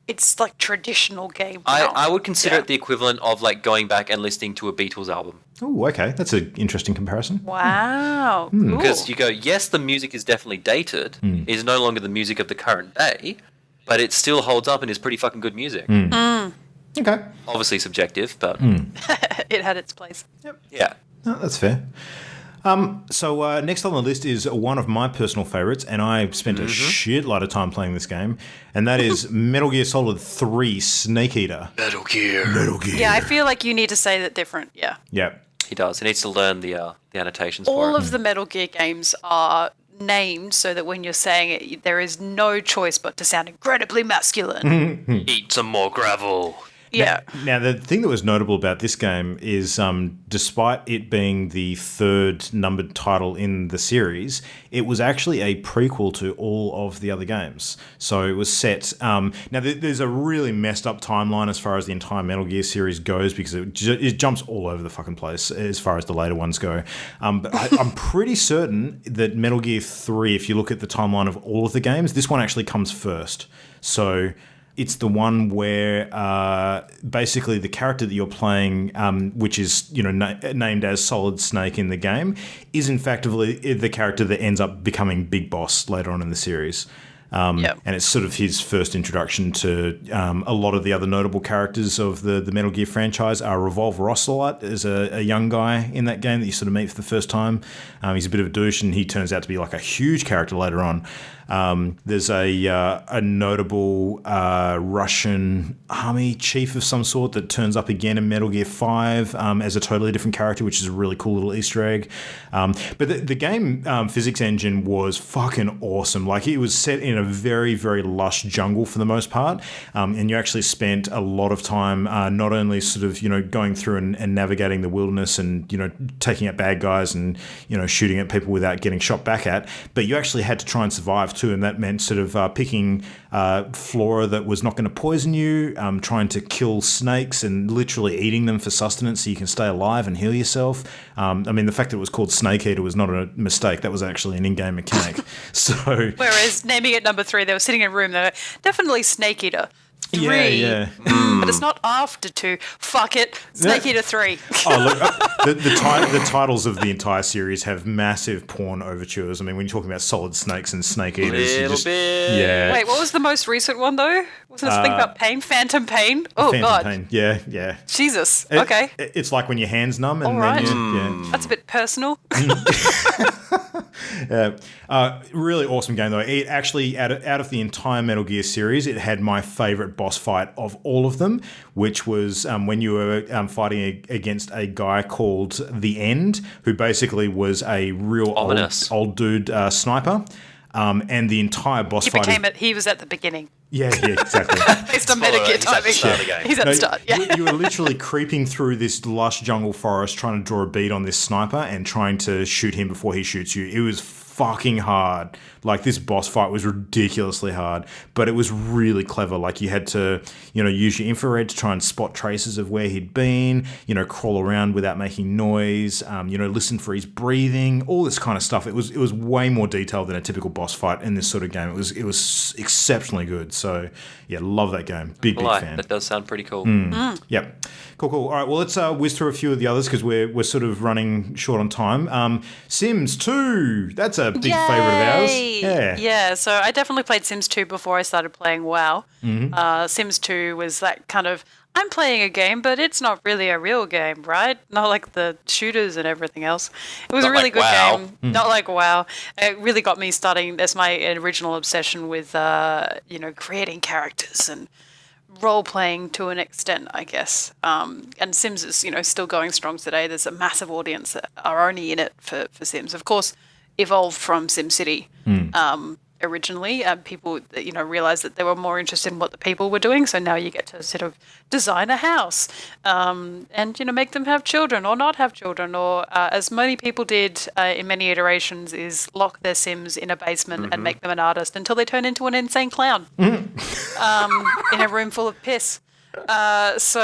It's like traditional game. I would consider it the equivalent of going back and listening to a Beatles album. Oh, okay. That's an interesting comparison. Wow. Cool. Because you go, yes, the music is definitely dated. It's no longer the music of the current day, but it still holds up and is pretty fucking good music. Okay. Obviously subjective, but It had its place. yeah. No, that's fair. So next on the list is one of my personal favourites, and I spent a shitload of time playing this game, and that is Metal Gear Solid 3 Snake Eater. Metal Gear. Yeah, I feel like you need to say that different. Yeah. Yeah. He does. He needs to learn the annotations All for it. of the Metal Gear games are named so that when you're saying it, there is no choice but to sound incredibly masculine. Eat some more gravel. Yeah. Now, the thing that was notable about this game is despite it being the third numbered title in the series, it was actually a prequel to all of the other games. So it was set... now, there's a really messed up timeline as far as the entire Metal Gear series goes because it jumps all over the fucking place as far as the later ones go. But I'm pretty certain that Metal Gear 3, if you look at the timeline of all of the games, this one actually comes first. So... It's the one where basically the character that you're playing, which is named as Solid Snake in the game, is in fact the character that ends up becoming Big Boss later on in the series. And it's sort of his first introduction to a lot of the other notable characters of the Metal Gear franchise. Revolver Ocelot is a young guy in that game that you sort of meet for the first time. He's a bit of a douche, and he turns out to be like a huge character later on. There's a notable Russian army chief of some sort that turns up again in Metal Gear 5 as a totally different character, which is a really cool little Easter egg. But the game physics engine was fucking awesome. Like, it was set in a very, very lush jungle for the most part, and you actually spent a lot of time not only sort of going through and navigating the wilderness and taking out bad guys and shooting at people without getting shot back at, but you actually had to try and survive too, and that meant sort of picking flora that was not going to poison you, trying to kill snakes and literally eating them for sustenance so you can stay alive and heal yourself. I mean, the fact that it was called Snake Eater was not a mistake. That was actually an in-game mechanic. So, whereas naming it number 3, they were sitting in a room, they were definitely Snake Eater 3. Yeah. But it's not after 2. Fuck it. Snake Eater 3. Oh, look, the titles of the entire series have massive porn overtures. I mean, when you're talking about Solid Snakes and Snake Eaters, yeah. Wait, what was the most recent one though? Wasn't it something about pain? Phantom Pain? Oh, Phantom God. Pain. Yeah. Jesus. Okay. It's like when your hand's numb. And all right. Then That's a bit personal. Really awesome game though. It actually, out of the entire Metal Gear series, it had my favourite boss fight of all of them, which was when you were fighting against a guy called The End, who basically was a real old dude sniper. And the entire boss fight... He was at the beginning. Yeah, exactly. Based on Metal Gear timing. He's at the start, yeah. You were literally creeping through this lush jungle forest trying to draw a bead on this sniper and trying to shoot him before he shoots you. It was fucking hard. Like, this boss fight was ridiculously hard, but it was really clever. Like, you had to, use your infrared to try and spot traces of where he'd been, crawl around without making noise, listen for his breathing, all this kind of stuff. It was way more detailed than a typical boss fight in this sort of game. It was exceptionally good. So, yeah, love that game. Big fan. That does sound pretty cool. Yep. Cool. All right, well, let's whiz through a few of the others because we're sort of running short on time. Sims 2, that's a big favourite of ours. Yeah, so I definitely played Sims 2 before I started playing WoW. Mm-hmm. Sims 2 was that kind of, I'm playing a game, but it's not really a real game, right? Not like the shooters and everything else. It was a really good game. Not like WoW. It really got me starting. That's my original obsession with, creating characters and role-playing to an extent, I guess. And Sims is, still going strong today. There's a massive audience that are only in it for Sims. Of course, evolved from SimCity originally. People, realized that they were more interested in what the people were doing. So now you get to sort of design a house and, make them have children or not have children. Or as many people did in many iterations is lock their Sims in a basement and make them an artist until they turn into an insane clown in a room full of piss. Lots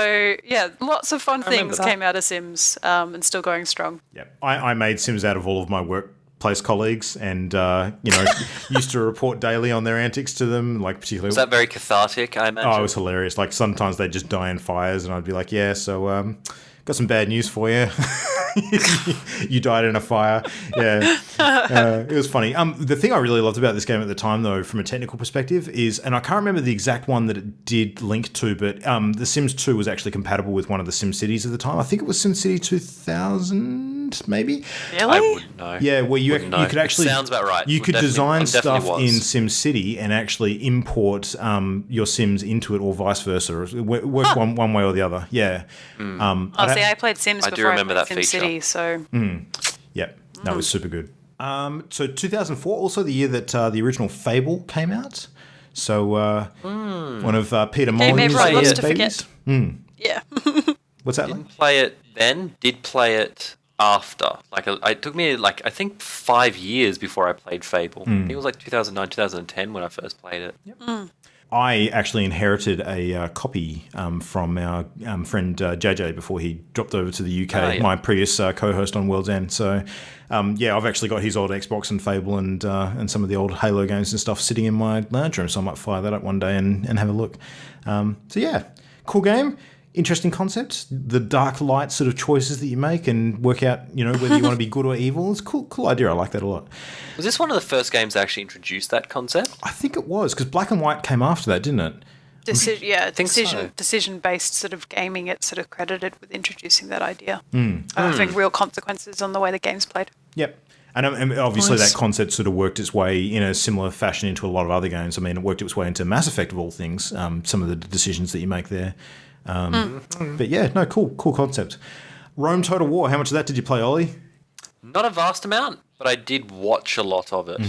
of fun things came out of Sims and still going strong. Yeah, I made Sims out of all of my workplace colleagues and, used to report daily on their antics to them, like particularly... Was that very cathartic, I imagine? Oh, it was hilarious. Like, sometimes they'd just die in fires and I'd be like, yeah, so, got some bad news for you. You died in a fire. Yeah. It was funny. The thing I really loved about this game at the time, though, from a technical perspective is, and I can't remember the exact one that it did link to, but The Sims 2 was actually compatible with one of the SimCities at the time. I think it was SimCity 2000, maybe? Really? I wouldn't know. Yeah, where you could actually... It sounds about right. You could design stuff in SimCity and actually import your Sims into it or vice versa. Work one way or the other. Yeah. I played Sims before I played SimCity. So, that was super good. So 2004, also the year that the original Fable came out. So one of Peter Molyneux's babies. Yeah. What's that? Didn't play it then. Did play it after. It took me I think 5 years before I played Fable. I think it was 2009, 2010 when I first played it. Yep. I actually inherited a copy from our friend JJ before he dropped over to the UK, my previous co-host on World's End. So, I've actually got his old Xbox and Fable and some of the old Halo games and stuff sitting in my lounge room, so I might fire that up one day and have a look. Cool game. Interesting concept. The dark light sort of choices that you make and work out, whether you want to be good or evil. It's a cool idea. I like that a lot. Was this one of the first games that actually introduced that concept? I think it was, because Black and White came after that, didn't it? Decision-based sort of gaming. It's sort of credited with introducing that idea. Having real consequences on the way the game's played. Yep. And obviously that concept sort of worked its way in a similar fashion into a lot of other games. I mean, it worked its way into Mass Effect of all things, some of the decisions that you make there. But yeah, no, cool concept. Rome Total War, how much of that did you play, Ollie? Not a vast amount, but I did watch a lot of it.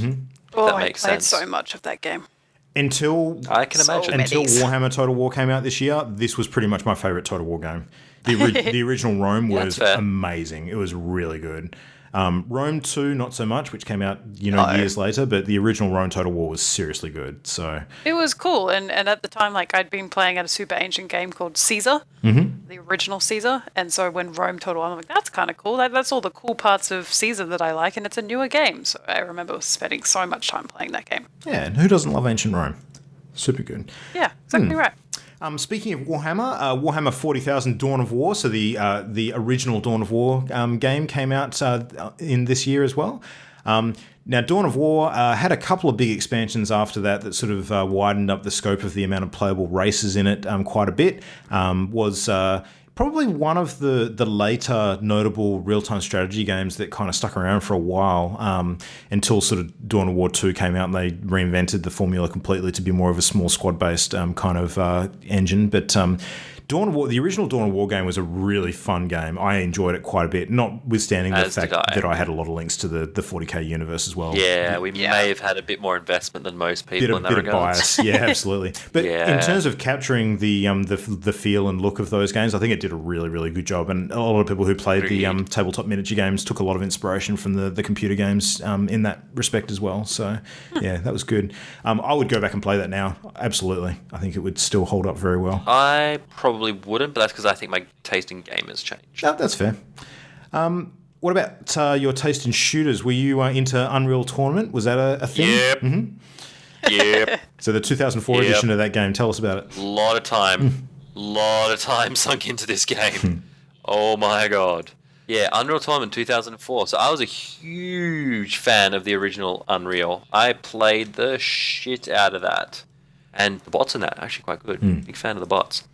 I played so much of that game. Until Warhammer Total War came out this year, this was pretty much my favourite Total War game. The original Rome was amazing. It was really good. Rome 2, not so much, which came out years later, but the original Rome Total War was seriously good. So it was cool, and at the time, I'd been playing at a super ancient game called Caesar, the original Caesar, and so when Rome Total War, I'm like, that's kind of cool. That's all the cool parts of Caesar that I like, and it's a newer game. So I remember spending so much time playing that game. Yeah, and who doesn't love ancient Rome? Super good. Yeah, exactly right. Speaking of Warhammer, Warhammer 40,000 Dawn of War, so the original Dawn of War game came out in this year as well. Now, Dawn of War had a couple of big expansions after that sort of widened up the scope of the amount of playable races in it quite a bit. Was probably one of the later notable real-time strategy games that kind of stuck around for a while until sort of Dawn of War 2 came out and they reinvented the formula completely to be more of a small squad-based kind of engine. But Dawn of War, the original Dawn of War game was a really fun game. I enjoyed it quite a bit, notwithstanding the fact that I had a lot of links to the 40k universe universe as well. Yeah, we may have had a bit more investment than most people in that regard. Bit of bias, yeah, absolutely. But in terms of capturing the feel and look of those games, I think it did a really, really good job. And a lot of people who played the tabletop miniature games took a lot of inspiration from the computer games in that respect as well. So, yeah, that was good. I would go back and play that now, absolutely. I think it would still hold up very well. I probably wouldn't, but that's because I think my taste in game has changed. Oh, that's fair. What about your taste in shooters? Were you into Unreal Tournament? Was that a thing? Yep. Mm-hmm. Yep. So the 2004 edition of that game, tell us about it. A lot of time sunk into this game. Oh my god. Yeah, Unreal Tournament 2004. So I was a huge fan of the original Unreal. I played the shit out of that. And the bots in that are actually quite good. Big fan of the bots.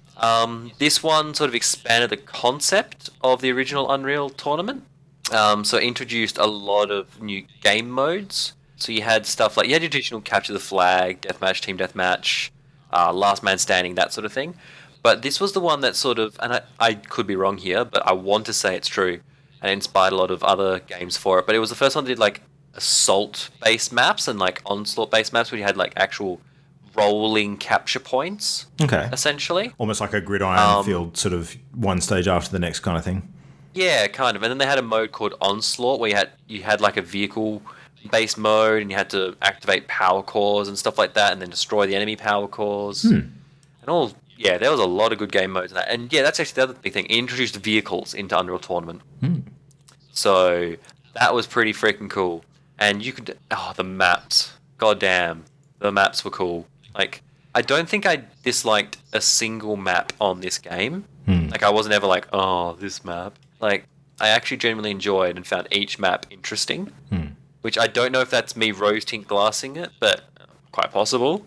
This one sort of expanded the concept of the original Unreal Tournament. So it introduced a lot of new game modes. So you had stuff like, you had your traditional capture the flag, deathmatch, team deathmatch, last man standing, that sort of thing. But this was the one that sort of, and I could be wrong here, but I want to say it's true, and it inspired a lot of other games for it. But it was the first one that did like assault-based maps and like onslaught-based maps where you had like actual rolling capture points, essentially. Almost like a gridiron field, sort of one stage after the next kind of thing. Yeah, kind of. And then they had a mode called Onslaught where you had like a vehicle-based mode and you had to activate power cores and stuff like that and then destroy the enemy power cores. And all, yeah, there was a lot of good game modes in that. And yeah, that's actually the other big thing. It introduced vehicles into Unreal Tournament. So that was pretty freaking cool. And you could, the maps. Goddamn, the maps were cool. Like, I don't think I disliked a single map on this game. Like, I wasn't ever like, oh, this map. Like, I actually genuinely enjoyed and found each map interesting. Which I don't know if that's me rose-tint glassing it, but quite possible.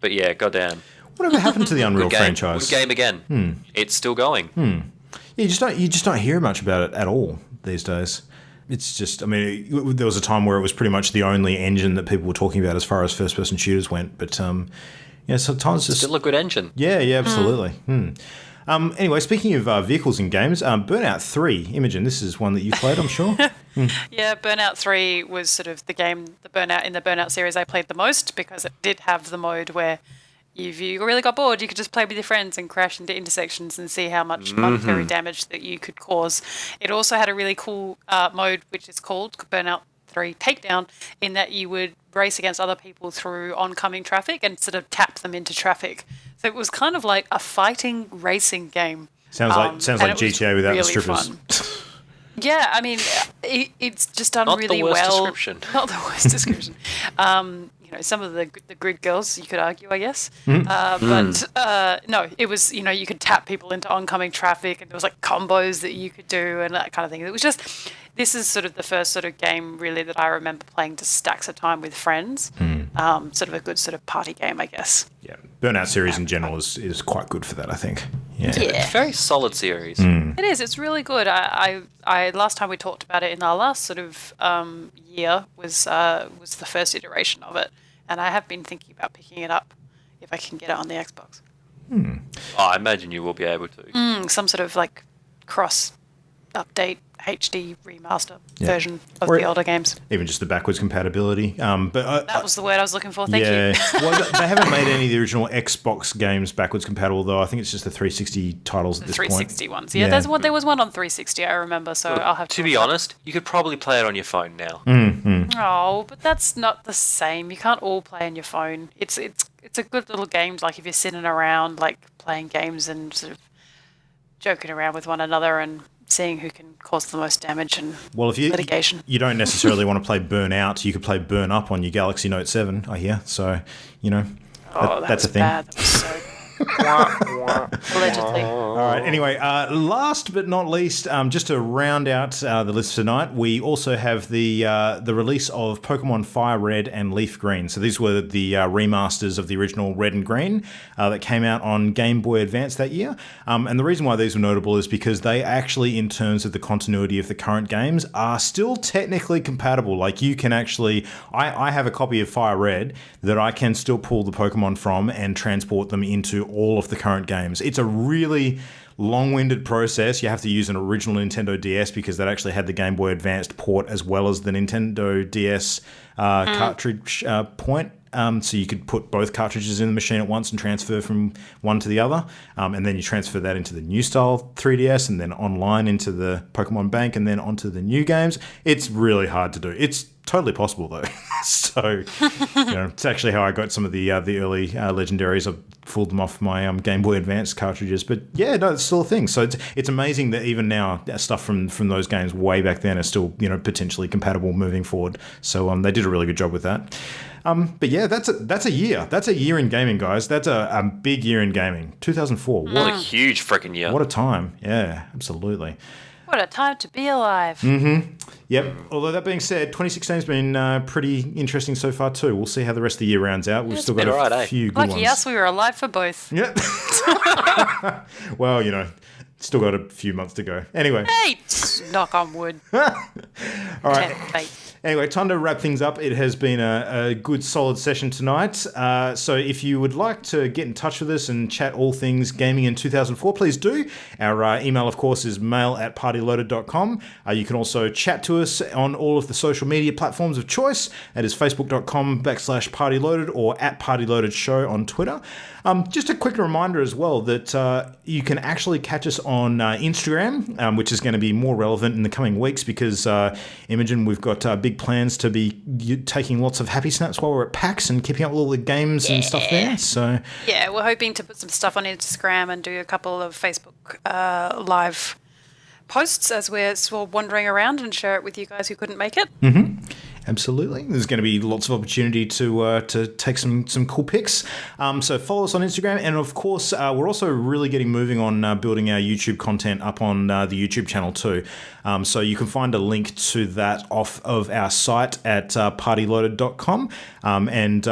But yeah, goddamn. Whatever happened to the Unreal franchise? Good game again. It's still going. Yeah, you just don't hear much about it at all these days. It's just, I mean, there was a time where it was pretty much the only engine that people were talking about as far as first-person shooters went. But yeah, sometimes it's still a good engine. Yeah, absolutely. Anyway, speaking of vehicles in games, Burnout 3, Imogen, this is one that you played, I'm sure. Yeah, Burnout 3 was sort of the game, the Burnout series I played the most because it did have the mode where if you really got bored, you could just play with your friends and crash into intersections and see how much monetary damage that you could cause. It also had a really cool mode which is called Burnout 3 Takedown, in that you would race against other people through oncoming traffic and sort of tap them into traffic. So it was kind of like a fighting racing game. Sounds like GTA without the strippers. Fun. Yeah, I mean, it's just done Not really the worst well. description. Not the worst description. Some of the grid girls, you could argue, I guess. But no, it was, you could tap people into oncoming traffic, and there was like combos that you could do and that kind of thing. It was just, this is sort of the first sort of game really that I remember playing to stacks of time with friends. Sort of a good sort of party game, I guess. Yeah, Burnout series in general is quite good for that, I think. Yeah. It's a very solid series. It is. It's really good. I last time we talked about it in our last sort of year was the first iteration of it, and I have been thinking about picking it up if I can get it on the Xbox. I imagine you will be able to. Some sort of like cross update HD remaster version of the older games. Even just the backwards compatibility. But that was the word I was looking for. Thank you. Well, they haven't made any of the original Xbox games backwards compatible, though. I think it's just the 360 titles at this point. 360 ones. Yeah, there was one on 360, I remember, so I'll have to be honest, you could probably play it on your phone now. Oh, but that's not the same. You can't all play on your phone. It's a good little game, like if you're sitting around, like playing games and sort of joking around with one another and seeing who can cause the most damage and litigation. You don't necessarily want to play Burn Out. You could play Burn Up on your Galaxy Note 7, I hear. So, that's a thing. Bad. That was so allegedly. All right. Anyway, last but not least, just to round out the list tonight, we also have the release of Pokemon Fire Red and Leaf Green. So these were the remasters of the original Red and Green that came out on Game Boy Advance that year. And the reason why these were notable is because they actually, in terms of the continuity of the current games, are still technically compatible. Like you can actually, I have a copy of Fire Red that I can still pull the Pokemon from and transport them into all of the current games. It's a really long-winded process. You have to use an original Nintendo DS because that actually had the Game Boy Advanced port as well as the Nintendo DS cartridge point. So you could put both cartridges in the machine at once and transfer from one to the other. And then you transfer that into the new style 3DS and then online into the Pokemon Bank and then onto the new games. It's really hard to do. It's totally possible though. So, it's actually how I got some of the early legendaries. I pulled them off my Game Boy Advance cartridges. But yeah, no, it's still a thing. So it's amazing that even now stuff from those games way back then is still potentially compatible moving forward. So they did a really good job with that. But yeah, that's a year. That's a year in gaming, guys. That's a big year in gaming. 2004. What a huge freaking year. What a time. Yeah, absolutely. What a time to be alive. Yep. Although that being said, 2016's been pretty interesting so far too. We'll see how the rest of the year rounds out. We've still got a few good ones. Lucky us, we were alive for both. Yep. Well, still got a few months to go. Anyway. Hey, knock on wood. All right. Anyway, time to wrap things up. It has been a good, solid session tonight. So if you would like to get in touch with us and chat all things gaming in 2004, please do. Our email, of course, is mail@partyloaded.com. You can also chat to us on all of the social media platforms of choice. That is facebook.com/partyloaded or @partyloadedshow on Twitter. Just a quick reminder as well that you can actually catch us on Instagram, which is going to be more relevant in the coming weeks because, Imogen, we've got big plans to be taking lots of happy snaps while we're at PAX and keeping up with all the games and stuff there. So yeah, we're hoping to put some stuff on Instagram and do a couple of Facebook live posts as we're sort of wandering around and share it with you guys who couldn't make it. Absolutely. There's going to be lots of opportunity to take some cool pics. So follow us on Instagram. And, of course, we're also really getting moving on building our YouTube content up on the YouTube channel too. So you can find a link to that off of our site at partyloaded.com. And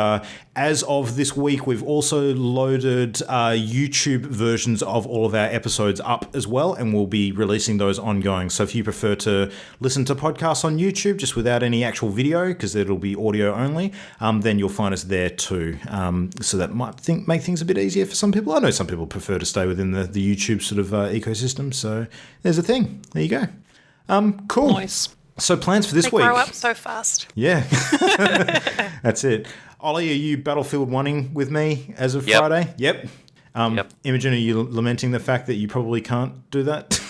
as of this week, we've also loaded YouTube versions of all of our episodes up as well, and we'll be releasing those ongoing. So if you prefer to listen to podcasts on YouTube just without any actual video, because it'll be audio only, then you'll find us there too. So that might make things a bit easier for some people. I know some people prefer to stay within the YouTube sort of ecosystem. So there's a thing. There you go. Cool. Nice. So plans for this week. They grow up so fast. Yeah. That's it. Ollie, are you Battlefield 1ing with me as of Friday? Yep. Imogen, are you lamenting the fact that you probably can't do that?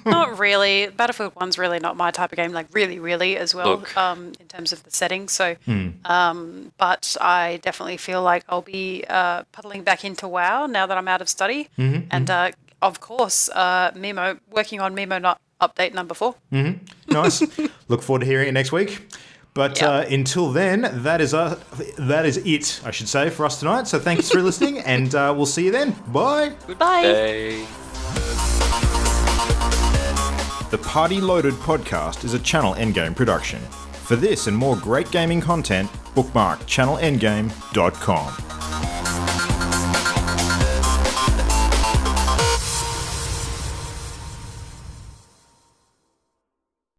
Not really. Battlefield 1's really not my type of game, like really as well, Look. in terms of the setting. So, but I definitely feel like I'll be puddling back into WoW now that I'm out of study. And of course, Mimo, working on Mimo not update number 4. Nice. Look forward to hearing it next week. But until then, that is it, I should say, for us tonight. So thanks for listening, and we'll see you then. Bye. Goodbye. Hey. The Party Loaded podcast is a Channel Endgame production. For this and more great gaming content, bookmark channelendgame.com.